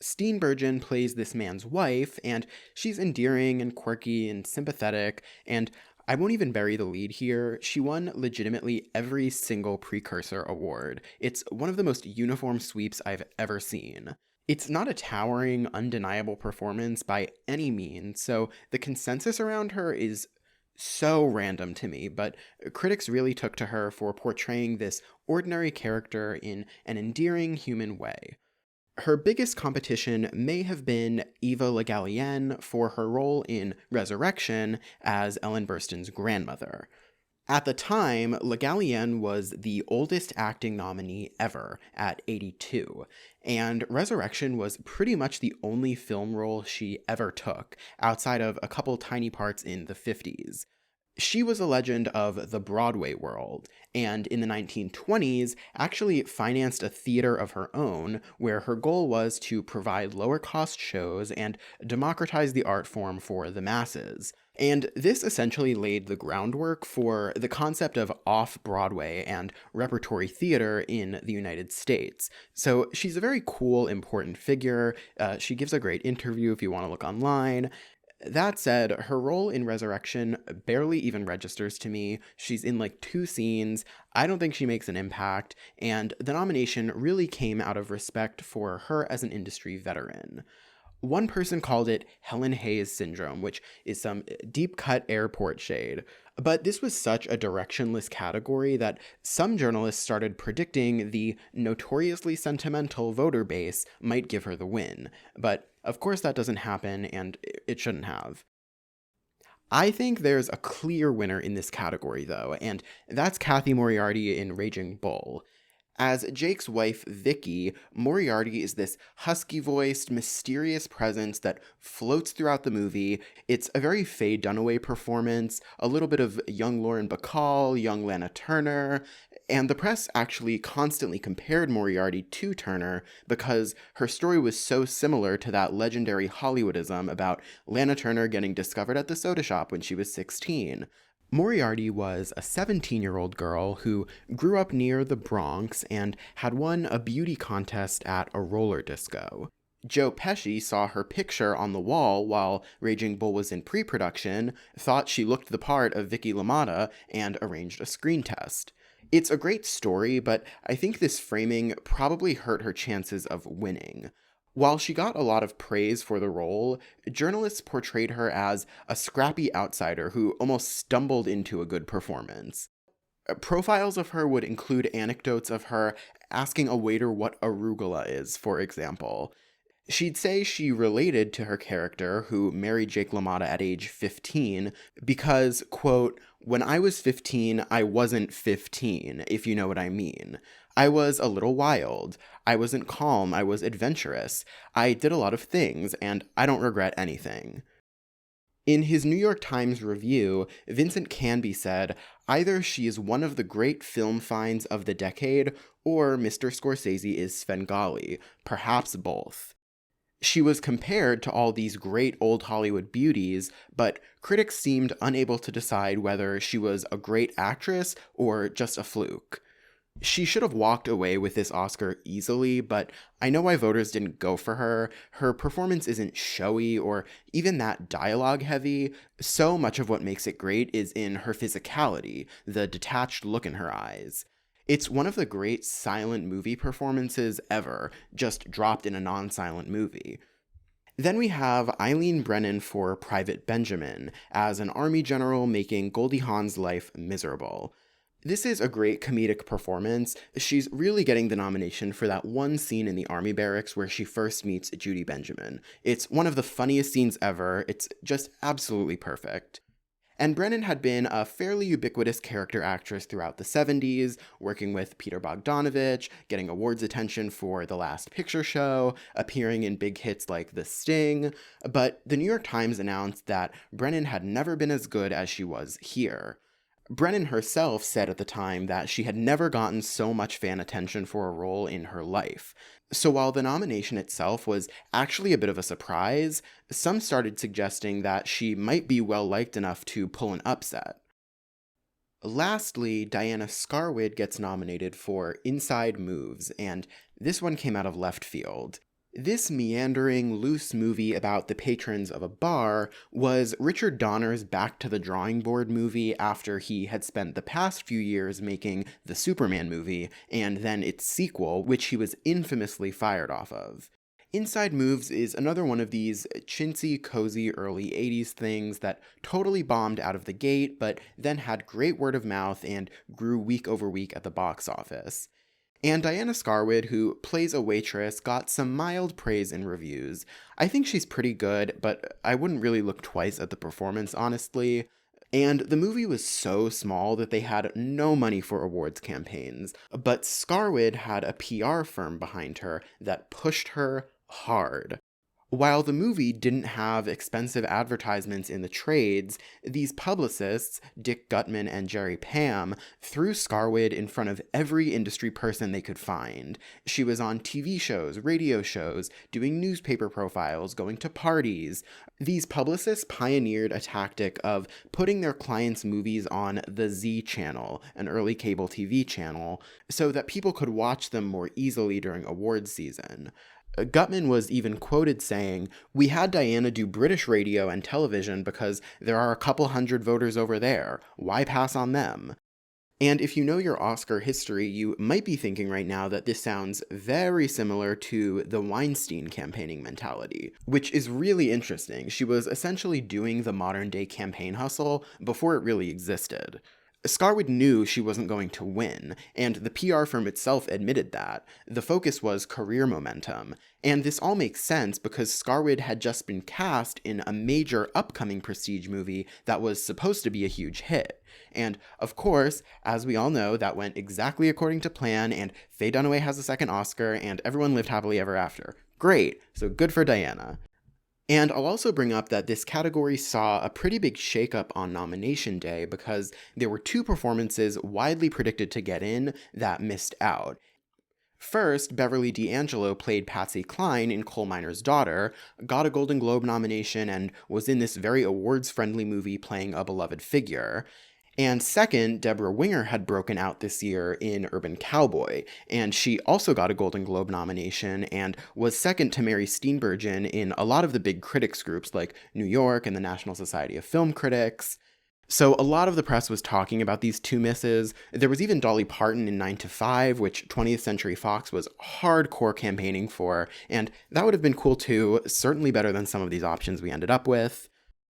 Steenburgen plays this man's wife, and she's endearing and quirky and sympathetic, and I won't even bury the lead here. She won legitimately every single precursor award. It's one of the most uniform sweeps I've ever seen. It's not a towering, undeniable performance by any means, so the consensus around her is so random to me, but critics really took to her for portraying this ordinary character in an endearing human way. Her biggest competition may have been Eva Le Gallienne for her role in Resurrection as Ellen Burstyn's grandmother. At the time, Le Gallienne was the oldest acting nominee ever at 82, and Resurrection was pretty much the only film role she ever took, outside of a couple tiny parts in the 50s. She was a legend of the Broadway world, and in the 1920s actually financed a theater of her own where her goal was to provide lower cost shows and democratize the art form for the masses. And this essentially laid the groundwork for the concept of off-Broadway and repertory theater in the United States. So she's a very cool, important figure. She gives a great interview if you want to look online. That said, her role in Resurrection barely even registers to me. She's in like 2 scenes. I don't think she makes an impact, and the nomination really came out of respect for her as an industry veteran. One person called it Helen Hayes syndrome, which is some deep-cut airport shade. But this was such a directionless category that some journalists started predicting the notoriously sentimental voter base might give her the win. But of course that doesn't happen, and it shouldn't have. I think there's a clear winner in this category, though, and that's Kathy Moriarty in Raging Bull. As Jake's wife, Vicky, Moriarty is this husky-voiced, mysterious presence that floats throughout the movie. It's a very Faye Dunaway performance, a little bit of young Lauren Bacall, young Lana Turner, and the press actually constantly compared Moriarty to Turner because her story was so similar to that legendary Hollywoodism about Lana Turner getting discovered at the soda shop when she was 16. Moriarty was a 17-year-old girl who grew up near the Bronx and had won a beauty contest at a roller disco. Joe Pesci saw her picture on the wall while Raging Bull was in pre-production, thought she looked the part of Vicky LaMotta, and arranged a screen test. It's a great story, but I think this framing probably hurt her chances of winning. While she got a lot of praise for the role, journalists portrayed her as a scrappy outsider who almost stumbled into a good performance. Profiles of her would include anecdotes of her asking a waiter what arugula is, for example. She'd say she related to her character, who married Jake LaMotta at age 15, because, quote, "When I was 15, I wasn't 15, if you know what I mean. I was a little wild. I wasn't calm. I was adventurous. I did a lot of things, and I don't regret anything." In his New York Times review, Vincent Canby said, "Either she is one of the great film finds of the decade, or Mr. Scorsese is Svengali, perhaps both." She was compared to all these great old Hollywood beauties, but critics seemed unable to decide whether she was a great actress or just a fluke. She should have walked away with this Oscar easily, but I know why voters didn't go for her. Her performance isn't showy or even that dialogue heavy. So much of what makes it great is in her physicality, the detached look in her eyes. It's one of the great silent movie performances ever, just dropped in a non-silent movie. Then we have Eileen Brennan for Private Benjamin, as an army general making Goldie Hawn's life miserable. This is a great comedic performance. She's really getting the nomination for that one scene in the army barracks where she first meets Judy Benjamin. It's one of the funniest scenes ever. It's just absolutely perfect. And Brennan had been a fairly ubiquitous character actress throughout the 70s, working with Peter Bogdanovich, getting awards attention for The Last Picture Show, appearing in big hits like The Sting, but the New York Times announced that Brennan had never been as good as she was here. Brennan herself said at the time that she had never gotten so much fan attention for a role in her life. So while the nomination itself was actually a bit of a surprise, some started suggesting that she might be well-liked enough to pull an upset. Lastly, Diana Scarwid gets nominated for Inside Moves, and this one came out of left field. This meandering, loose movie about the patrons of a bar was Richard Donner's back to the drawing board movie after he had spent the past few years making the Superman movie, and then its sequel, which he was infamously fired off of. Inside Moves is another one of these chintzy, cozy early 80s things that totally bombed out of the gate, but then had great word of mouth and grew week over week at the box office. And Diana Scarwid, who plays a waitress, got some mild praise in reviews. I think she's pretty good, but I wouldn't really look twice at the performance, honestly. And the movie was so small that they had no money for awards campaigns, but Scarwood had a PR firm behind her that pushed her hard. While the movie didn't have expensive advertisements in the trades, these publicists, Dick Gutman and Jerry Pam, threw Scarwood in front of every industry person they could find. She was on TV shows, radio shows, doing newspaper profiles, going to parties. These publicists pioneered a tactic of putting their clients' movies on the Z channel, an early cable TV channel, so that people could watch them more easily during awards season. Gutman was even quoted saying, "We had Diana do British radio and television because there are a couple hundred voters over there. Why pass on them?" And if you know your Oscar history, you might be thinking right now that this sounds very similar to the Weinstein campaigning mentality, which is really interesting. She was essentially doing the modern-day campaign hustle before it really existed. Scarwood knew she wasn't going to win, and the PR firm itself admitted that. The focus was career momentum, and this all makes sense because Scarwood had just been cast in a major upcoming prestige movie that was supposed to be a huge hit. And, of course, as we all know, that went exactly according to plan, and Faye Dunaway has a second Oscar, and everyone lived happily ever after. Great, so good for Diana. And I'll also bring up that this category saw a pretty big shakeup on nomination day because there were two performances widely predicted to get in that missed out. First, Beverly D'Angelo played Patsy Cline in Coal Miner's Daughter, got a Golden Globe nomination, and was in this very awards-friendly movie playing a beloved figure. And second, Deborah Winger had broken out this year in Urban Cowboy, and she also got a Golden Globe nomination and was second to Mary Steenburgen in a lot of the big critics groups like New York and the National Society of Film Critics. So a lot of the press was talking about these two misses. There was even Dolly Parton in 9 to 5, which 20th Century Fox was hardcore campaigning for, and that would have been cool too, certainly better than some of these options we ended up with.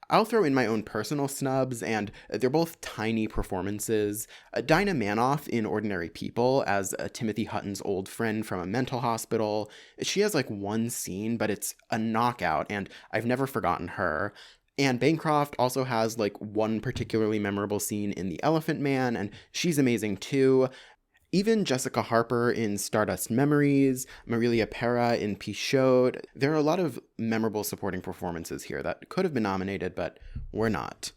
I'll throw in my own personal snubs, and they're both tiny performances. Dinah Manoff in Ordinary People as Timothy Hutton's old friend from a mental hospital. She has like one scene, but it's a knockout, and I've never forgotten her. Anne Bancroft also has like one particularly memorable scene in The Elephant Man, and she's amazing too. Even Jessica Harper in Stardust Memories, Marilia Pera in Pichot. There are a lot of memorable supporting performances here that could have been nominated, but were not.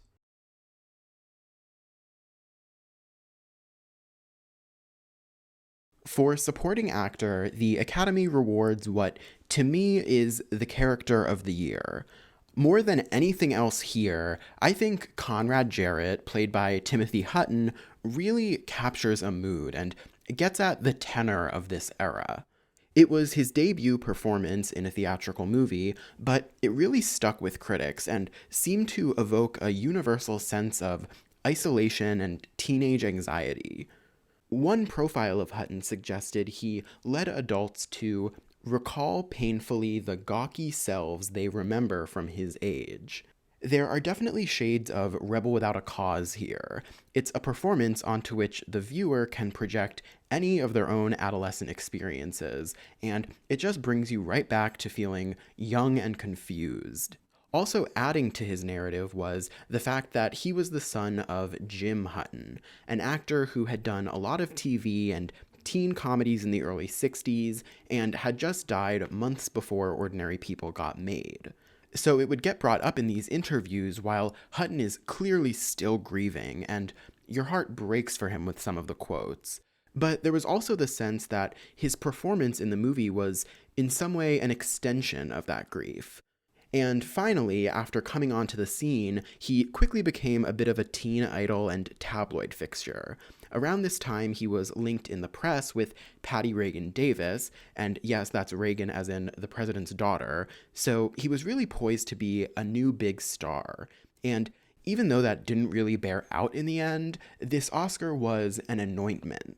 For supporting actor, the Academy rewards what, to me, is the character of the year. More than anything else here, I think Conrad Jarrett, played by Timothy Hutton, really captures a mood and gets at the tenor of this era. It was his debut performance in a theatrical movie, but it really stuck with critics and seemed to evoke a universal sense of isolation and teenage anxiety. One profile of Hutton suggested he led adults to recall painfully the gawky selves they remember from his age. There are definitely shades of Rebel Without a Cause here. It's a performance onto which the viewer can project any of their own adolescent experiences, and it just brings you right back to feeling young and confused. Also adding to his narrative was the fact that he was the son of Jim Hutton, an actor who had done a lot of TV and teen comedies in the early 60s and had just died months before Ordinary People got made. So it would get brought up in these interviews while Hutton is clearly still grieving, and your heart breaks for him with some of the quotes. But there was also the sense that his performance in the movie was in some way an extension of that grief. And finally, after coming onto the scene, he quickly became a bit of a teen idol and tabloid fixture. Around this time, he was linked in the press with Patty Reagan Davis, and yes, that's Reagan as in the president's daughter, so he was really poised to be a new big star. And even though that didn't really bear out in the end, this Oscar was an anointment.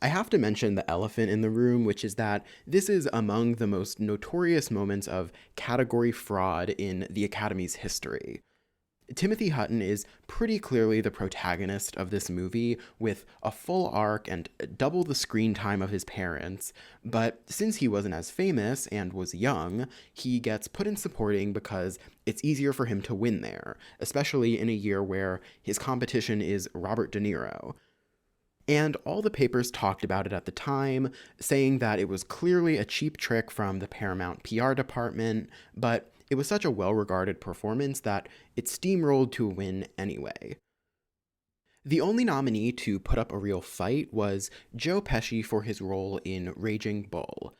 I have to mention the elephant in the room, which is that this is among the most notorious moments of category fraud in the Academy's history. Timothy Hutton is pretty clearly the protagonist of this movie, with a full arc and double the screen time of his parents, but since he wasn't as famous and was young, he gets put in supporting because it's easier for him to win there, especially in a year where his competition is Robert De Niro. And all the papers talked about it at the time, saying that it was clearly a cheap trick from the Paramount PR department, but it was such a well-regarded performance that it steamrolled to a win anyway. The only nominee to put up a real fight was Joe Pesci for his role in Raging Bull.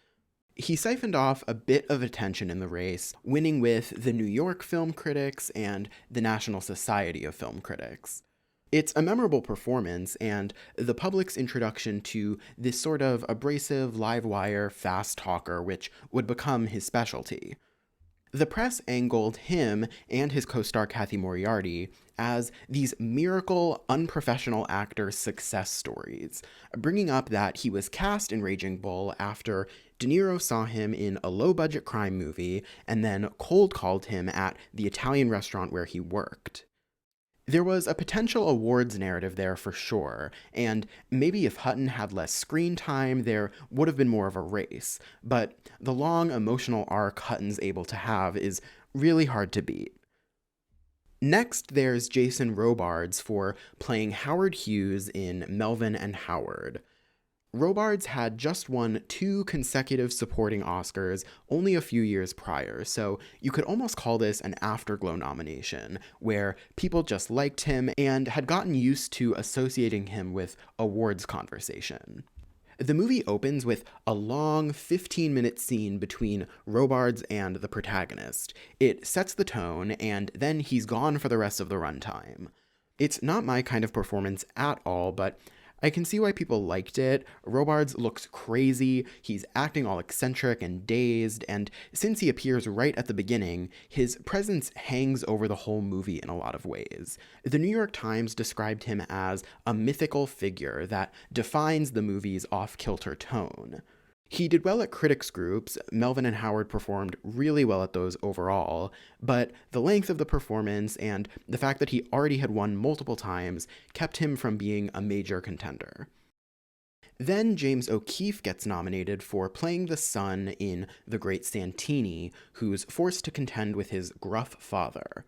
He siphoned off a bit of attention in the race, winning with the New York Film Critics and the National Society of Film Critics. It's a memorable performance and the public's introduction to this sort of abrasive, live-wire, fast talker, which would become his specialty. The press angled him and his co-star Kathy Moriarty as these miracle, unprofessional actor success stories, bringing up that he was cast in Raging Bull after De Niro saw him in a low-budget crime movie and then cold-called him at the Italian restaurant where he worked. There was a potential awards narrative there for sure, and maybe if Hutton had less screen time, there would have been more of a race, but the long emotional arc Hutton's able to have is really hard to beat. Next, there's Jason Robards for playing Howard Hughes in Melvin and Howard. Robards had just won 2 consecutive supporting Oscars only a few years prior, so you could almost call this an afterglow nomination, where people just liked him and had gotten used to associating him with awards conversation. The movie opens with a long 15-minute scene between Robards and the protagonist. It sets the tone, and then he's gone for the rest of the runtime. It's not my kind of performance at all, but I can see why people liked it. Robards looks crazy, he's acting all eccentric and dazed, and since he appears right at the beginning, his presence hangs over the whole movie in a lot of ways. The New York Times described him as a mythical figure that defines the movie's off-kilter tone. He did well at critics groups, Melvin and Howard performed really well at those overall, but the length of the performance and the fact that he already had won multiple times kept him from being a major contender. Then James O'Keefe gets nominated for playing the son in The Great Santini, who's forced to contend with his gruff father.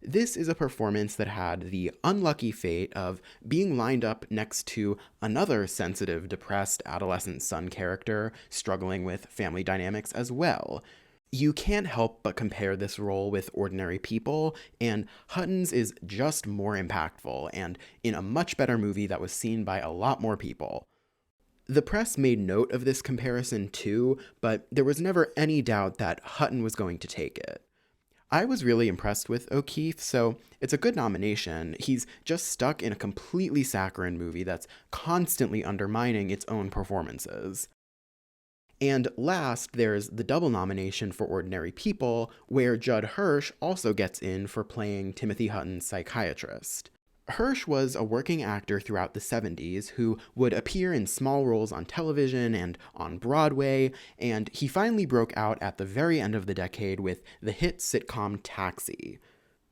This is a performance that had the unlucky fate of being lined up next to another sensitive, depressed adolescent son character struggling with family dynamics as well. You can't help but compare this role with Ordinary People, and Hutton's is just more impactful and in a much better movie that was seen by a lot more people. The press made note of this comparison too, but there was never any doubt that Hutton was going to take it. I was really impressed with O'Keefe, so it's a good nomination. He's just stuck in a completely saccharine movie that's constantly undermining its own performances. And last, there's the double nomination for Ordinary People, where Judd Hirsch also gets in for playing Timothy Hutton's psychiatrist. Hirsch was a working actor throughout the 70s who would appear in small roles on television and on Broadway, and he finally broke out at the very end of the decade with the hit sitcom Taxi.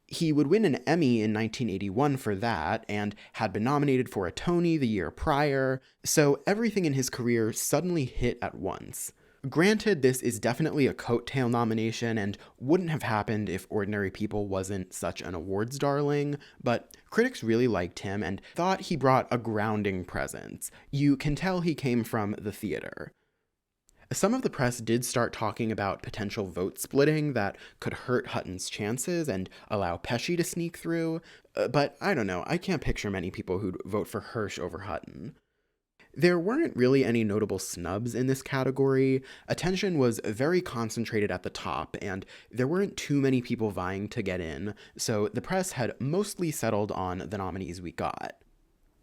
He would win an Emmy in 1981 for that, and had been nominated for a Tony the year prior, so everything in his career suddenly hit at once. Granted, this is definitely a coattail nomination and wouldn't have happened if Ordinary People wasn't such an awards darling, but critics really liked him and thought he brought a grounding presence. You can tell he came from the theater. Some of the press did start talking about potential vote splitting that could hurt Hutton's chances and allow Pesci to sneak through, but I don't know, I can't picture many people who'd vote for Hirsch over Hutton. There weren't really any notable snubs in this category. Attention was very concentrated at the top, and there weren't too many people vying to get in, so the press had mostly settled on the nominees we got.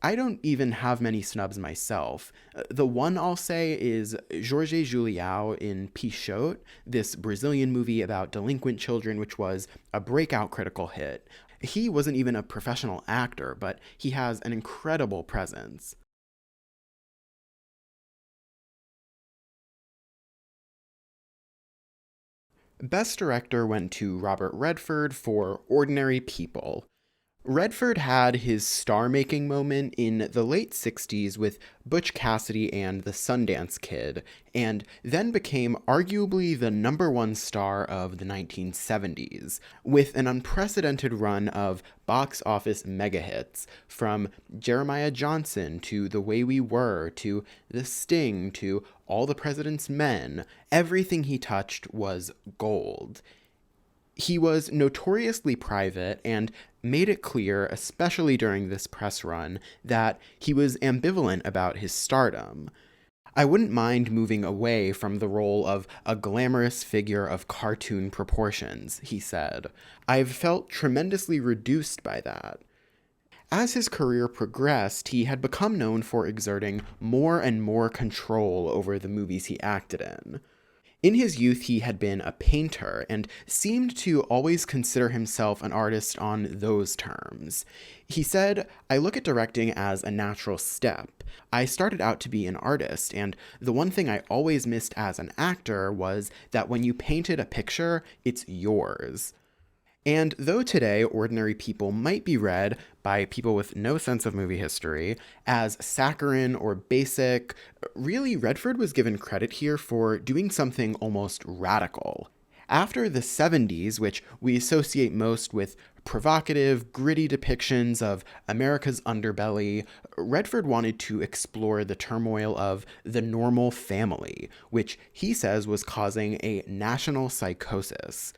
I don't even have many snubs myself. The one I'll say is Jorge Julião in Pichote, this Brazilian movie about delinquent children, which was a breakout critical hit. He wasn't even a professional actor, but he has an incredible presence. Best Director went to Robert Redford for Ordinary People. Redford had his star-making moment in the late 60s with Butch Cassidy and the Sundance Kid, and then became arguably the number one star of the 1970s, with an unprecedented run of box office mega hits, from Jeremiah Johnson to The Way We Were to The Sting to All the President's Men. Everything he touched was gold. He was notoriously private and made it clear, especially during this press run, that he was ambivalent about his stardom. I wouldn't mind moving away from the role of a glamorous figure of cartoon proportions, he said. I've felt tremendously reduced by that. As his career progressed, he had become known for exerting more and more control over the movies he acted in. In his youth, he had been a painter and seemed to always consider himself an artist on those terms. He said, "I look at directing as a natural step. I started out to be an artist, and the one thing I always missed as an actor was that when you painted a picture, it's yours." And though today Ordinary People might be read by people with no sense of movie history as saccharine or basic, really Redford was given credit here for doing something almost radical. After the 70s, which we associate most with provocative, gritty depictions of America's underbelly, Redford wanted to explore the turmoil of the normal family, which he says was causing a national psychosis.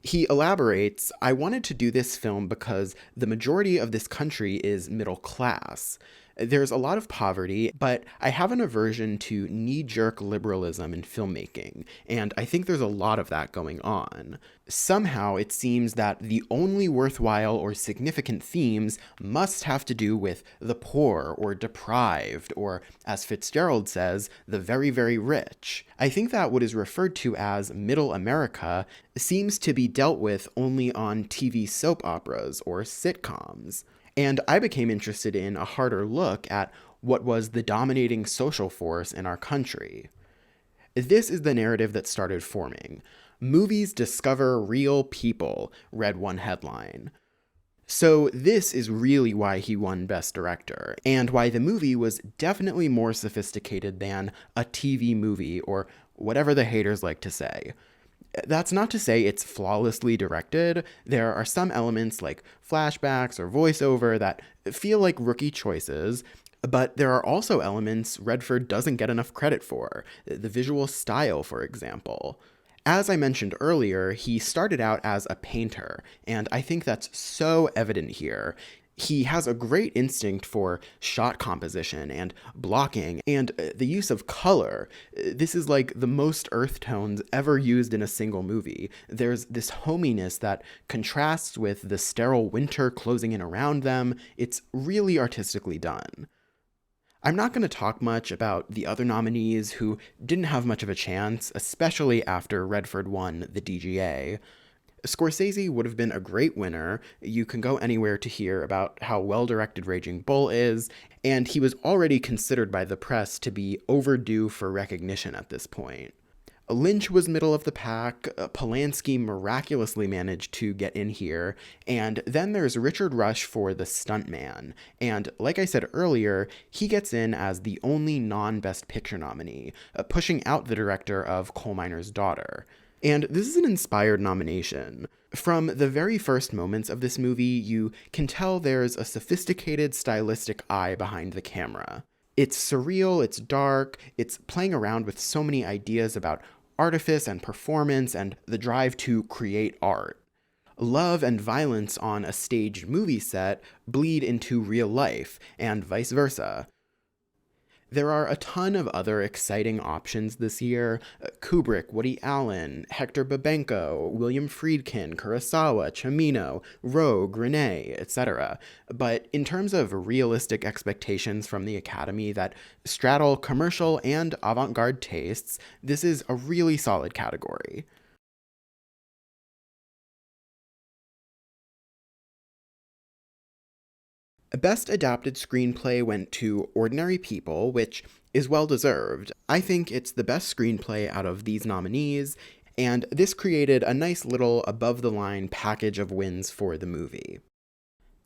He elaborates, "I wanted to do this film because the majority of this country is middle class. There's a lot of poverty, but I have an aversion to knee-jerk liberalism in filmmaking, and I think there's a lot of that going on. Somehow it seems that the only worthwhile or significant themes must have to do with the poor or deprived, or, as Fitzgerald says, the very, very rich. I think that what is referred to as middle America seems to be dealt with only on TV soap operas or sitcoms." And I became interested in a harder look at what was the dominating social force in our country. This is the narrative that started forming. "Movies discover real people," read one headline. So this is really why he won Best Director, and why the movie was definitely more sophisticated than a TV movie, or whatever the haters like to say. That's not to say it's flawlessly directed. There are some elements like flashbacks or voiceover that feel like rookie choices, but there are also elements Redford doesn't get enough credit for. The visual style, for example. As I mentioned earlier, he started out as a painter, and I think that's so evident here. He has a great instinct for shot composition and blocking and the use of color. This is like the most earth tones ever used in a single movie. There's this hominess that contrasts with the sterile winter closing in around them. It's really artistically done. I'm not going to talk much about the other nominees who didn't have much of a chance, especially after Redford won the DGA. Scorsese would have been a great winner. You can go anywhere to hear about how well-directed Raging Bull is, and he was already considered by the press to be overdue for recognition at this point. Lynch was middle of the pack, Polanski miraculously managed to get in here, and then there's Richard Rush for The Stuntman, and like I said earlier, he gets in as the only non-Best Picture nominee, pushing out the director of Coal Miner's Daughter. And this is an inspired nomination. From the very first moments of this movie, you can tell there's a sophisticated stylistic eye behind the camera. It's surreal, it's dark, it's playing around with so many ideas about artifice and performance and the drive to create art. Love and violence on a staged movie set bleed into real life, and vice versa. There are a ton of other exciting options this year. Kubrick, Woody Allen, Hector Babenco, William Friedkin, Kurosawa, Cimino, Rogue, Renee, etc. But in terms of realistic expectations from the Academy that straddle commercial and avant-garde tastes, this is a really solid category. Best Adapted Screenplay went to Ordinary People, which is well-deserved. I think it's the best screenplay out of these nominees, and this created a nice little above-the-line package of wins for the movie.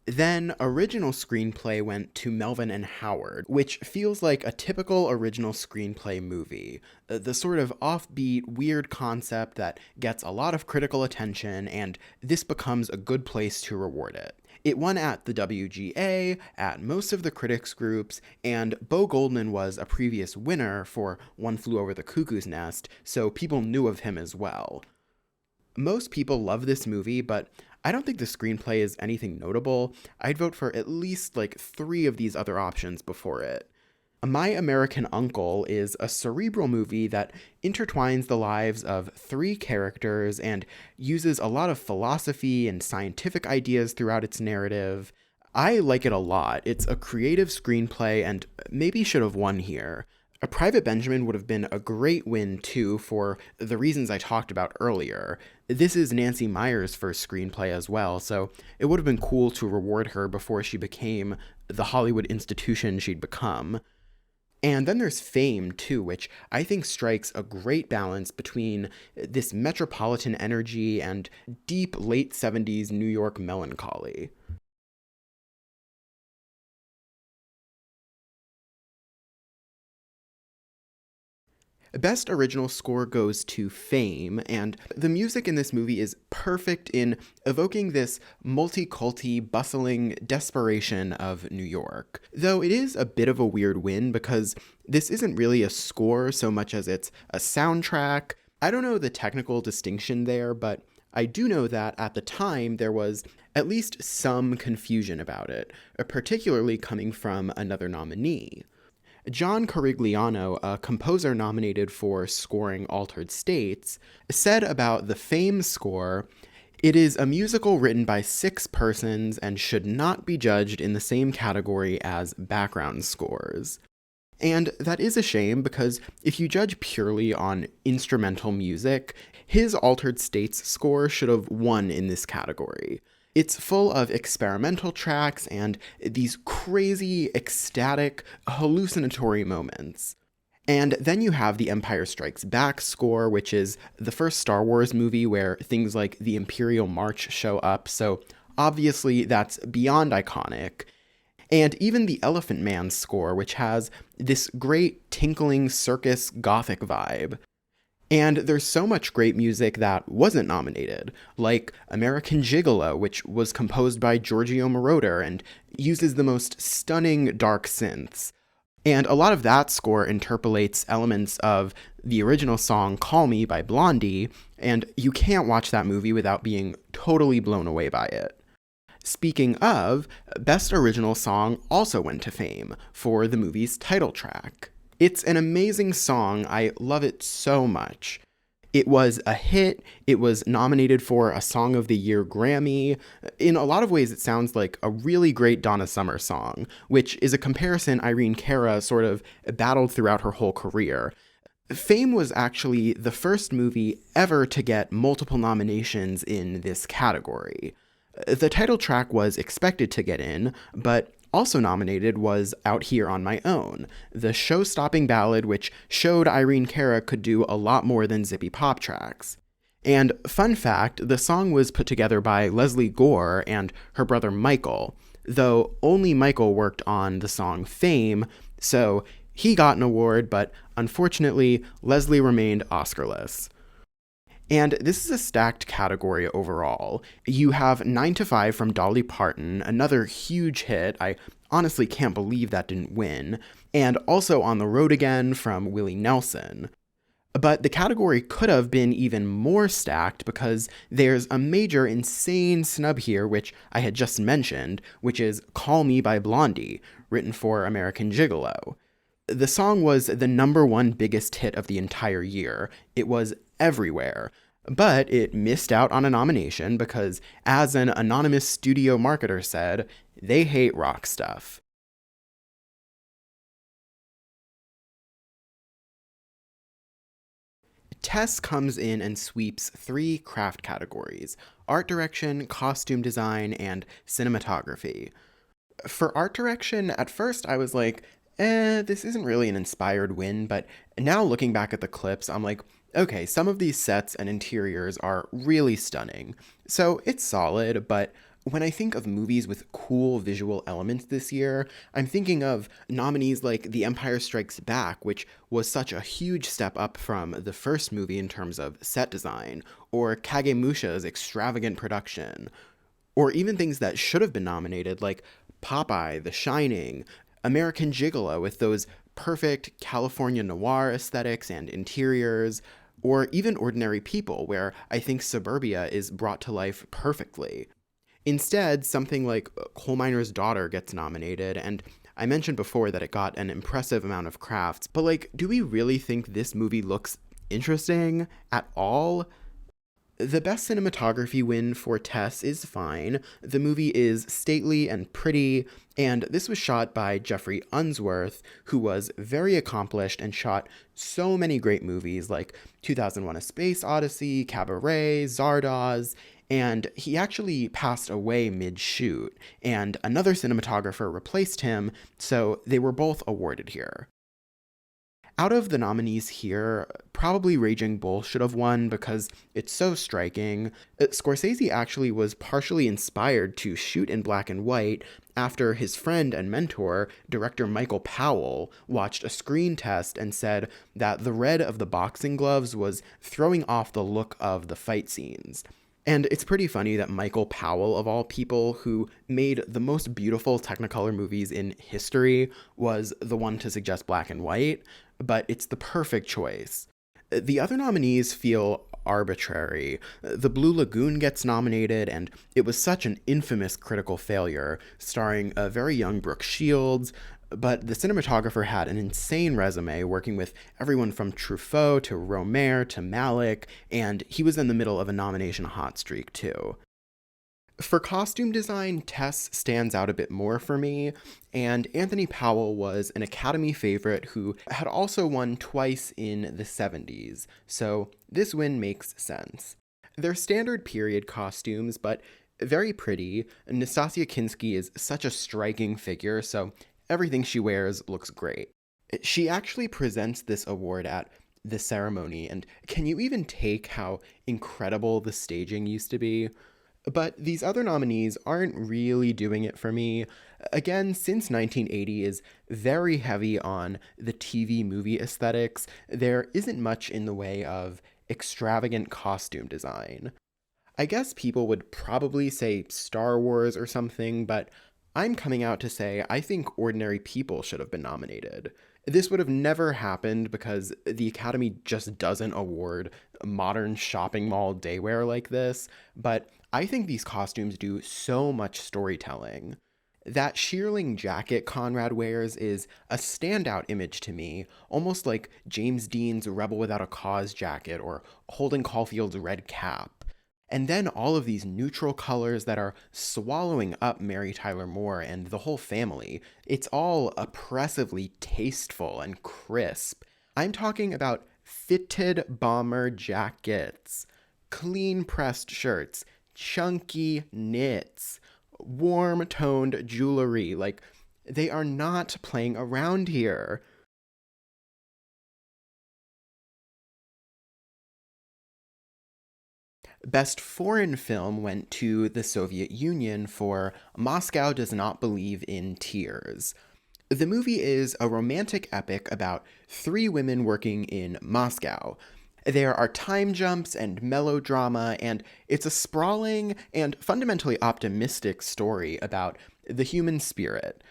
Then, original screenplay went to Melvin and Howard, which feels like a typical original screenplay movie. The sort of offbeat, weird concept that gets a lot of critical attention, and this becomes a good place to reward it. It won at the WGA, at most of the critics groups, and Bo Goldman was a previous winner for One Flew Over the Cuckoo's Nest, so people knew of him as well. Most people love this movie, but I don't think the screenplay is anything notable. I'd vote for at least like 3 of these other options before it. My American Uncle is a cerebral movie that intertwines the lives of 3 characters and uses a lot of philosophy and scientific ideas throughout its narrative. I like it a lot. It's a creative screenplay and maybe should have won here. A Private Benjamin would have been a great win, too, for the reasons I talked about earlier. This is Nancy Meyers' first screenplay as well, so it would have been cool to reward her before she became the Hollywood institution she'd become. And then there's Fame, too, which I think strikes a great balance between this metropolitan energy and deep late 70s New York melancholy. Best Original Score goes to Fame, and the music in this movie is perfect in evoking this multi-culti, bustling desperation of New York. Though it is a bit of a weird win because this isn't really a score so much as it's a soundtrack. I don't know the technical distinction there, but I do know that at the time there was at least some confusion about it, particularly coming from another nominee. John Carigliano, a composer nominated for scoring Altered States, said about the Fame score, "It is a musical written by 6 persons and should not be judged in the same category as background scores." And that is a shame because if you judge purely on instrumental music, his Altered States score should have won in this category. It's full of experimental tracks and these crazy, ecstatic, hallucinatory moments. And then you have the Empire Strikes Back score, which is the first Star Wars movie where things like the Imperial March show up, so obviously that's beyond iconic. And even the Elephant Man score, which has this great tinkling circus gothic vibe. And there's so much great music that wasn't nominated, like American Gigolo, which was composed by Giorgio Moroder and uses the most stunning dark synths. And a lot of that score interpolates elements of the original song Call Me by Blondie, and you can't watch that movie without being totally blown away by it. Speaking of, Best Original Song also went to Fame for the movie's title track. It's an amazing song. I love it so much. It was a hit. It was nominated for a Song of the Year Grammy. In a lot of ways, it sounds like a really great Donna Summer song, which is a comparison Irene Cara sort of battled throughout her whole career. Fame was actually the first movie ever to get multiple nominations in this category. The title track was expected to get in, but also nominated was Out Here on My Own, the show-stopping ballad which showed Irene Cara could do a lot more than zippy pop tracks. And fun fact, the song was put together by Leslie Gore and her brother Michael, though only Michael worked on the song Fame, so he got an award, but unfortunately, Leslie remained Oscarless. And this is a stacked category overall. You have 9 to 5 from Dolly Parton, another huge hit. I honestly can't believe that didn't win. And also On the Road Again from Willie Nelson. But the category could have been even more stacked because there's a major insane snub here, which I had just mentioned, which is Call Me by Blondie, written for American Gigolo. The song was the #1 biggest hit of the entire year. It was everywhere. But it missed out on a nomination because, as an anonymous studio marketer said, they hate rock stuff. Tess comes in and sweeps 3 craft categories: art direction, costume design, and cinematography. For art direction, at first I was like, this isn't really an inspired win, but now looking back at the clips, I'm like, Okay, some of these sets and interiors are really stunning, so it's solid, but when I think of movies with cool visual elements this year, I'm thinking of nominees like The Empire Strikes Back, which was such a huge step up from the first movie in terms of set design, or Kagemusha's extravagant production, or even things that should have been nominated, like Popeye, The Shining, American Gigolo, with those perfect California noir aesthetics and interiors, or even Ordinary People, where I think suburbia is brought to life perfectly. Instead, something like Coal Miner's Daughter gets nominated, and I mentioned before that it got an impressive amount of crafts, but like, do we really think this movie looks interesting at all? The best cinematography win for Tess is fine. The movie is stately and pretty, and this was shot by Jeffrey Unsworth, who was very accomplished and shot so many great movies like 2001: A Space Odyssey, Cabaret, Zardoz, and he actually passed away mid-shoot, and another cinematographer replaced him, so they were both awarded here. Out of the nominees here, probably Raging Bull should have won because it's so striking. Scorsese actually was partially inspired to shoot in black and white after his friend and mentor, director Michael Powell, watched a screen test and said that the red of the boxing gloves was throwing off the look of the fight scenes. And it's pretty funny that Michael Powell, of all people, who made the most beautiful Technicolor movies in history, was the one to suggest black and white, but it's the perfect choice. The other nominees feel arbitrary. The Blue Lagoon gets nominated, and it was such an infamous critical failure, starring a very young Brooke Shields, but the cinematographer had an insane resume, working with everyone from Truffaut to Romer to Malick, and he was in the middle of a nomination hot streak, too. For costume design, Tess stands out a bit more for me, and Anthony Powell was an Academy favorite who had also won twice in the 70s, so this win makes sense. They're standard period costumes, but very pretty. Nastasia Kinski is such a striking figure, so everything she wears looks great. She actually presents this award at the ceremony, and can you even take how incredible the staging used to be? But these other nominees aren't really doing it for me. Again, since 1980 is very heavy on the TV movie aesthetics, there isn't much in the way of extravagant costume design. I guess people would probably say Star Wars or something, but I'm coming out to say I think Ordinary People should have been nominated. This would have never happened because the Academy just doesn't award modern shopping mall daywear like this, but I think these costumes do so much storytelling. That shearling jacket Conrad wears is a standout image to me, almost like James Dean's Rebel Without a Cause jacket or Holden Caulfield's red cap. And then all of these neutral colors that are swallowing up Mary Tyler Moore and the whole family. It's all oppressively tasteful and crisp. I'm talking about fitted bomber jackets, clean pressed shirts, chunky knits, warm toned jewelry. Like, they are not playing around here. Best Foreign Film went to the Soviet Union for Moscow Does Not Believe in Tears. The movie is a romantic epic about three women working in Moscow. There are time jumps and melodrama, and it's a sprawling and fundamentally optimistic story about the human spirit.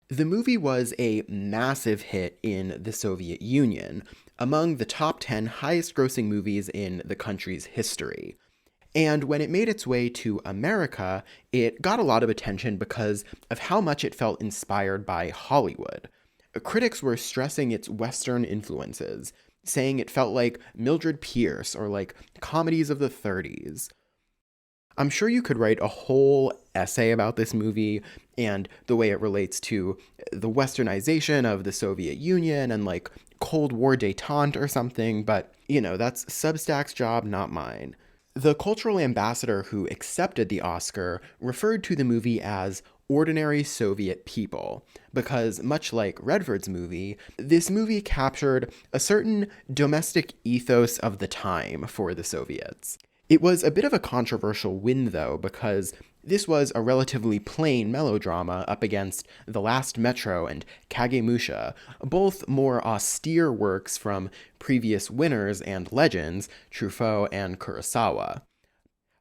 The movie was a massive hit in the Soviet Union, among the top 10 highest grossing movies in the country's history. And when it made its way to America, it got a lot of attention because of how much it felt inspired by Hollywood. Critics were stressing its Western influences, saying it felt like Mildred Pierce or like comedies of the 30s. I'm sure you could write a whole essay about this movie and the way it relates to the westernization of the Soviet Union and like Cold War detente or something, but that's Substack's job, not mine. The cultural ambassador who accepted the Oscar referred to the movie as ordinary Soviet people, because much like Redford's movie, this movie captured a certain domestic ethos of the time for the Soviets. It was a bit of a controversial win, though, because this was a relatively plain melodrama up against The Last Metro and Kagemusha, both more austere works from previous winners and legends, Truffaut and Kurosawa.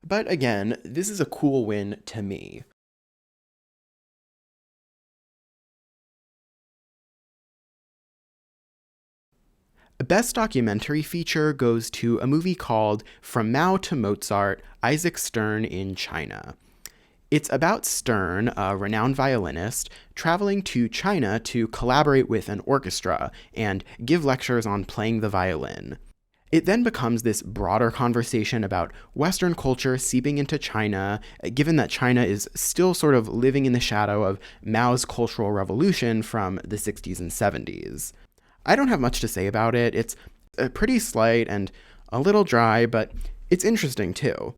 But again, this is a cool win to me. Best documentary feature goes to a movie called From Mao to Mozart, Isaac Stern in China. It's about Stern, a renowned violinist, traveling to China to collaborate with an orchestra and give lectures on playing the violin. It then becomes this broader conversation about Western culture seeping into China, given that China is still sort of living in the shadow of Mao's Cultural Revolution from the 60s and 70s. I don't have much to say about it. It's pretty slight and a little dry, but it's interesting too.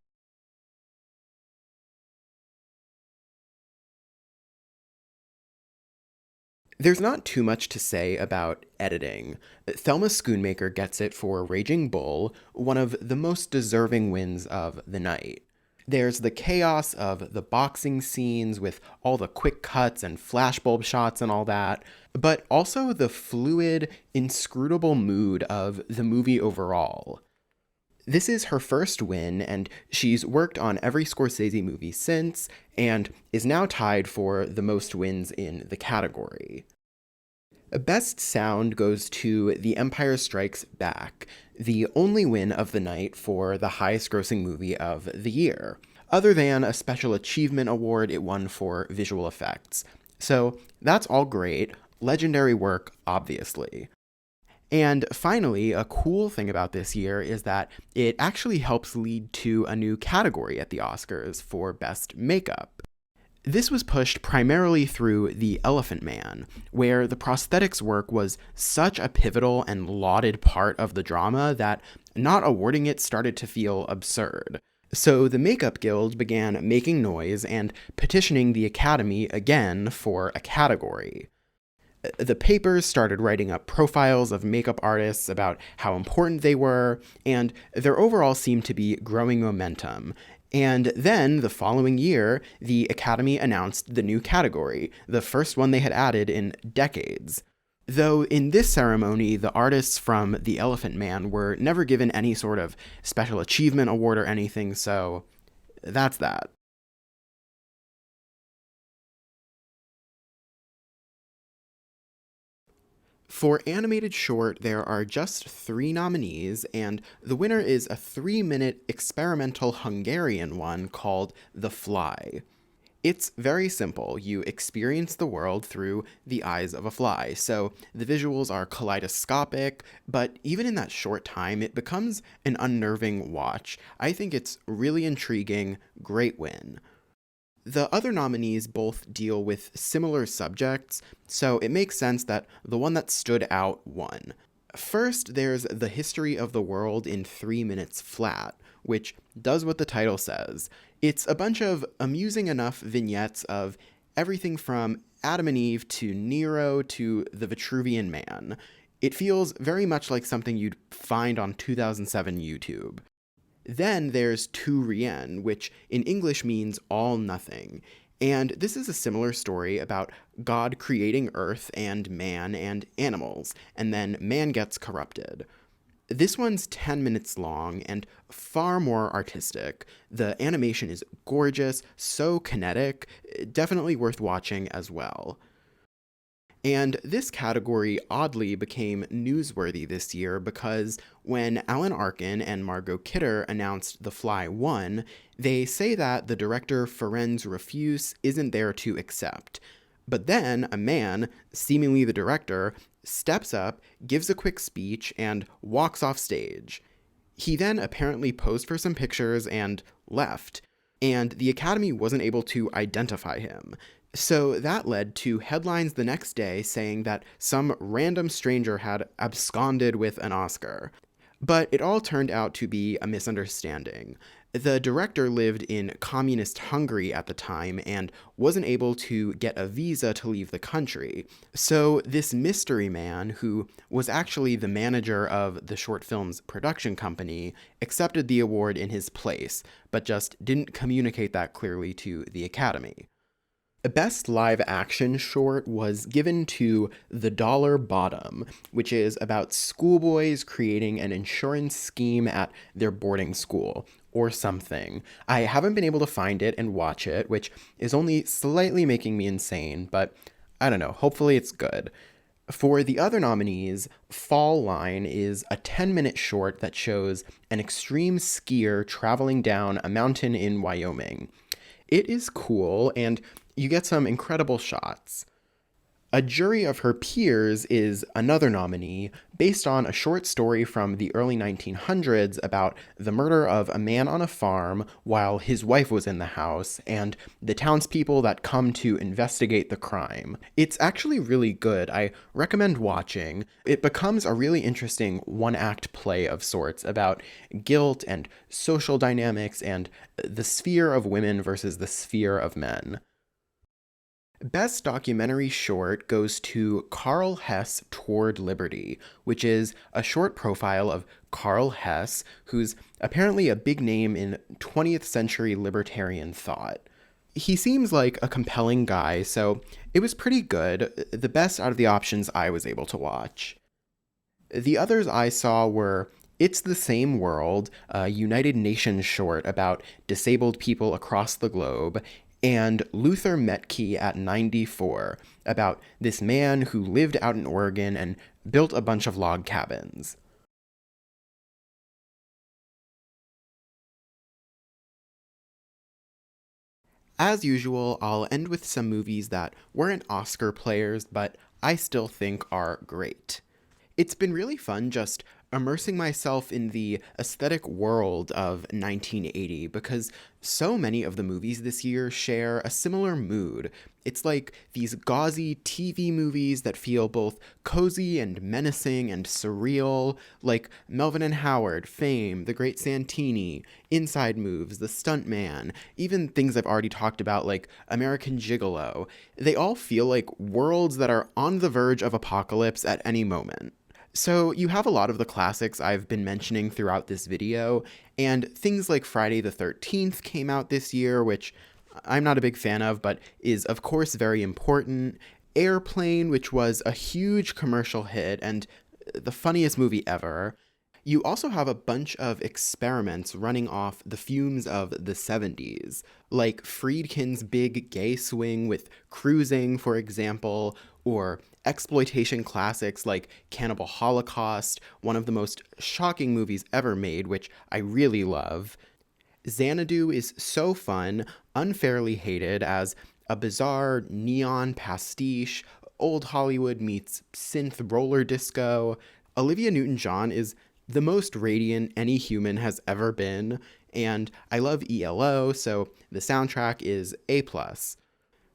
There's not too much to say about editing. Thelma Schoonmaker gets it for Raging Bull, one of the most deserving wins of the night. There's the chaos of the boxing scenes with all the quick cuts and flashbulb shots and all that, but also the fluid, inscrutable mood of the movie overall. This is her first win, and she's worked on every Scorsese movie since, and is now tied for the most wins in the category. Best Sound goes to The Empire Strikes Back, the only win of the night for the highest grossing movie of the year, other than a Special Achievement Award it won for visual effects. So that's all great, legendary work, obviously. And finally, a cool thing about this year is that it actually helps lead to a new category at the Oscars for Best Makeup. This was pushed primarily through The Elephant Man, where the prosthetics work was such a pivotal and lauded part of the drama that not awarding it started to feel absurd. So the Makeup Guild began making noise and petitioning the Academy again for a category. The papers started writing up profiles of makeup artists about how important they were, and there overall seemed to be growing momentum. And then, the following year, the Academy announced the new category, the first one they had added in decades. Though in this ceremony, the artists from The Elephant Man were never given any sort of special achievement award or anything, so that's that. For animated short, there are just 3 nominees, and the winner is a 3-minute experimental Hungarian one called The Fly. It's very simple. You experience the world through the eyes of a fly, so the visuals are kaleidoscopic, but even in that short time, it becomes an unnerving watch. I think it's really intriguing, great win. The other nominees both deal with similar subjects, so it makes sense that the one that stood out won. First, there's The History of the World in 3 minutes flat, which does what the title says. It's a bunch of amusing enough vignettes of everything from Adam and Eve to Nero to the Vitruvian Man. It feels very much like something you'd find on 2007 YouTube. Then there's Tu Rien, which in English means all nothing. And this is a similar story about God creating Earth and man and animals, and then man gets corrupted. This one's 10 minutes long and far more artistic. The animation is gorgeous, so kinetic, definitely worth watching as well. And this category oddly became newsworthy this year because when Alan Arkin and Margot Kidder announced The Fly won, they say that the director Ferenc Refuse isn't there to accept. But then a man, seemingly the director, steps up, gives a quick speech, and walks off stage. He then apparently posed for some pictures and left, and the Academy wasn't able to identify him. So that led to headlines the next day saying that some random stranger had absconded with an Oscar. But it all turned out to be a misunderstanding. The director lived in communist Hungary at the time and wasn't able to get a visa to leave the country. So this mystery man, who was actually the manager of the short film's production company, accepted the award in his place, but just didn't communicate that clearly to the Academy. Best live action short was given to The Dollar Bottom, which is about schoolboys creating an insurance scheme at their boarding school, or something. I haven't been able to find it and watch it, which is only slightly making me insane, but I don't know, hopefully it's good. For the other nominees, Fall Line is a 10-minute short that shows an extreme skier traveling down a mountain in Wyoming. It is cool, and you get some incredible shots. A Jury of Her Peers is another nominee, based on a short story from the early 1900s about the murder of a man on a farm while his wife was in the house, and the townspeople that come to investigate the crime. It's actually really good. I recommend watching. It becomes a really interesting one-act play of sorts about guilt and social dynamics and the sphere of women versus the sphere of men. Best documentary short goes to Carl Hess Toward Liberty, which is a short profile of Carl Hess, who's apparently a big name in 20th century libertarian thought. He seems like a compelling guy, so it was pretty good, the best out of the options I was able to watch. The others I saw were It's the Same World, a United Nations short about disabled people across the globe, and Luther Metke at 94, about this man who lived out in Oregon and built a bunch of log cabins. As usual, I'll end with some movies that weren't Oscar players, but I still think are great. It's been really fun just immersing myself in the aesthetic world of 1980 because so many of the movies this year share a similar mood. It's like these gauzy TV movies that feel both cozy and menacing and surreal, like Melvin and Howard, Fame, The Great Santini, Inside Moves, The Stuntman, even things I've already talked about like American Gigolo. They all feel like worlds that are on the verge of apocalypse at any moment. So you have a lot of the classics I've been mentioning throughout this video, and things like Friday the 13th came out this year, which I'm not a big fan of, but is of course very important. Airplane, which was a huge commercial hit and the funniest movie ever. You also have a bunch of experiments running off the fumes of the 70s, like Friedkin's big gay swing with Cruising, for example, or exploitation classics like Cannibal Holocaust, one of the most shocking movies ever made, which I really love. Xanadu is so fun, unfairly hated as a bizarre neon pastiche, old Hollywood meets synth roller disco. Olivia Newton-John is the most radiant any human has ever been, and I love ELO, so the soundtrack is A+.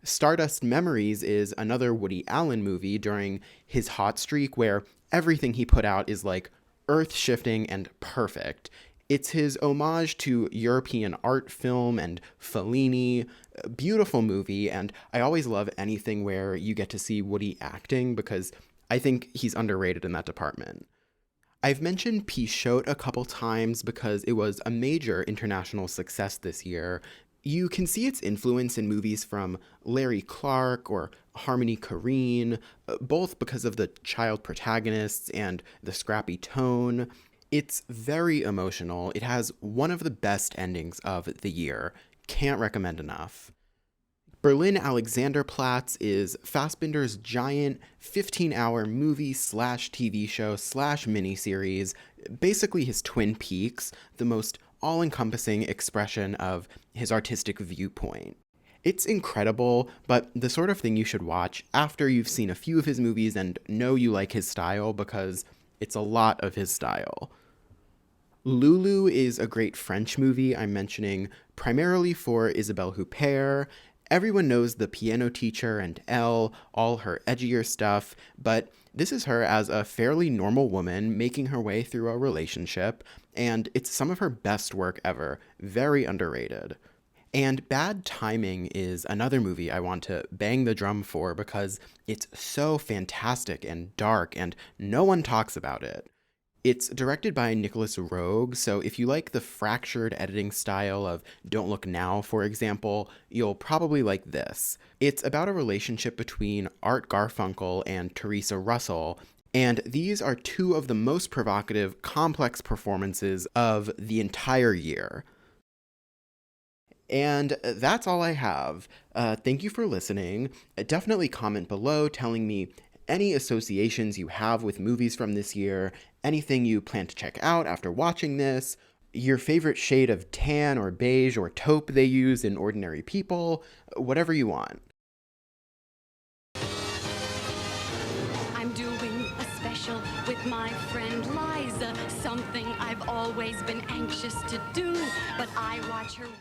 Stardust Memories is another Woody Allen movie during his hot streak where everything he put out is like earth-shifting and perfect. It's his homage to European art film and Fellini. A beautiful movie, and I always love anything where you get to see Woody acting because I think he's underrated in that department. I've mentioned Pichote a couple times because it was a major international success this year. You can see its influence in movies from Larry Clark or Harmony Korine, both because of the child protagonists and the scrappy tone. It's very emotional. It has one of the best endings of the year. Can't recommend enough. Berlin Alexanderplatz is Fassbinder's giant 15-hour movie slash TV show slash miniseries, basically his Twin Peaks, the most all-encompassing expression of his artistic viewpoint. It's incredible, but the sort of thing you should watch after you've seen a few of his movies and know you like his style because it's a lot of his style. Lulu is a great French movie I'm mentioning primarily for Isabelle Huppert. Everyone knows The Piano Teacher and Elle, all her edgier stuff, but This is her as a fairly normal woman making her way through a relationship, and it's some of her best work ever. Very underrated. And Bad Timing is another movie I want to bang the drum for because it's so fantastic and dark, and no one talks about it. It's directed by Nicholas Roeg, so if you like the fractured editing style of Don't Look Now, for example, you'll probably like this. It's about a relationship between Art Garfunkel and Teresa Russell, and these are two of the most provocative, complex performances of the entire year. And that's all I have. Thank you for listening. Definitely comment below telling me any associations you have with movies from this year, anything you plan to check out after watching this, your favorite shade of tan or beige or taupe they use in Ordinary People, whatever you want. I'm doing a special with my friend Liza, something I've always been anxious to do, but I watch her work.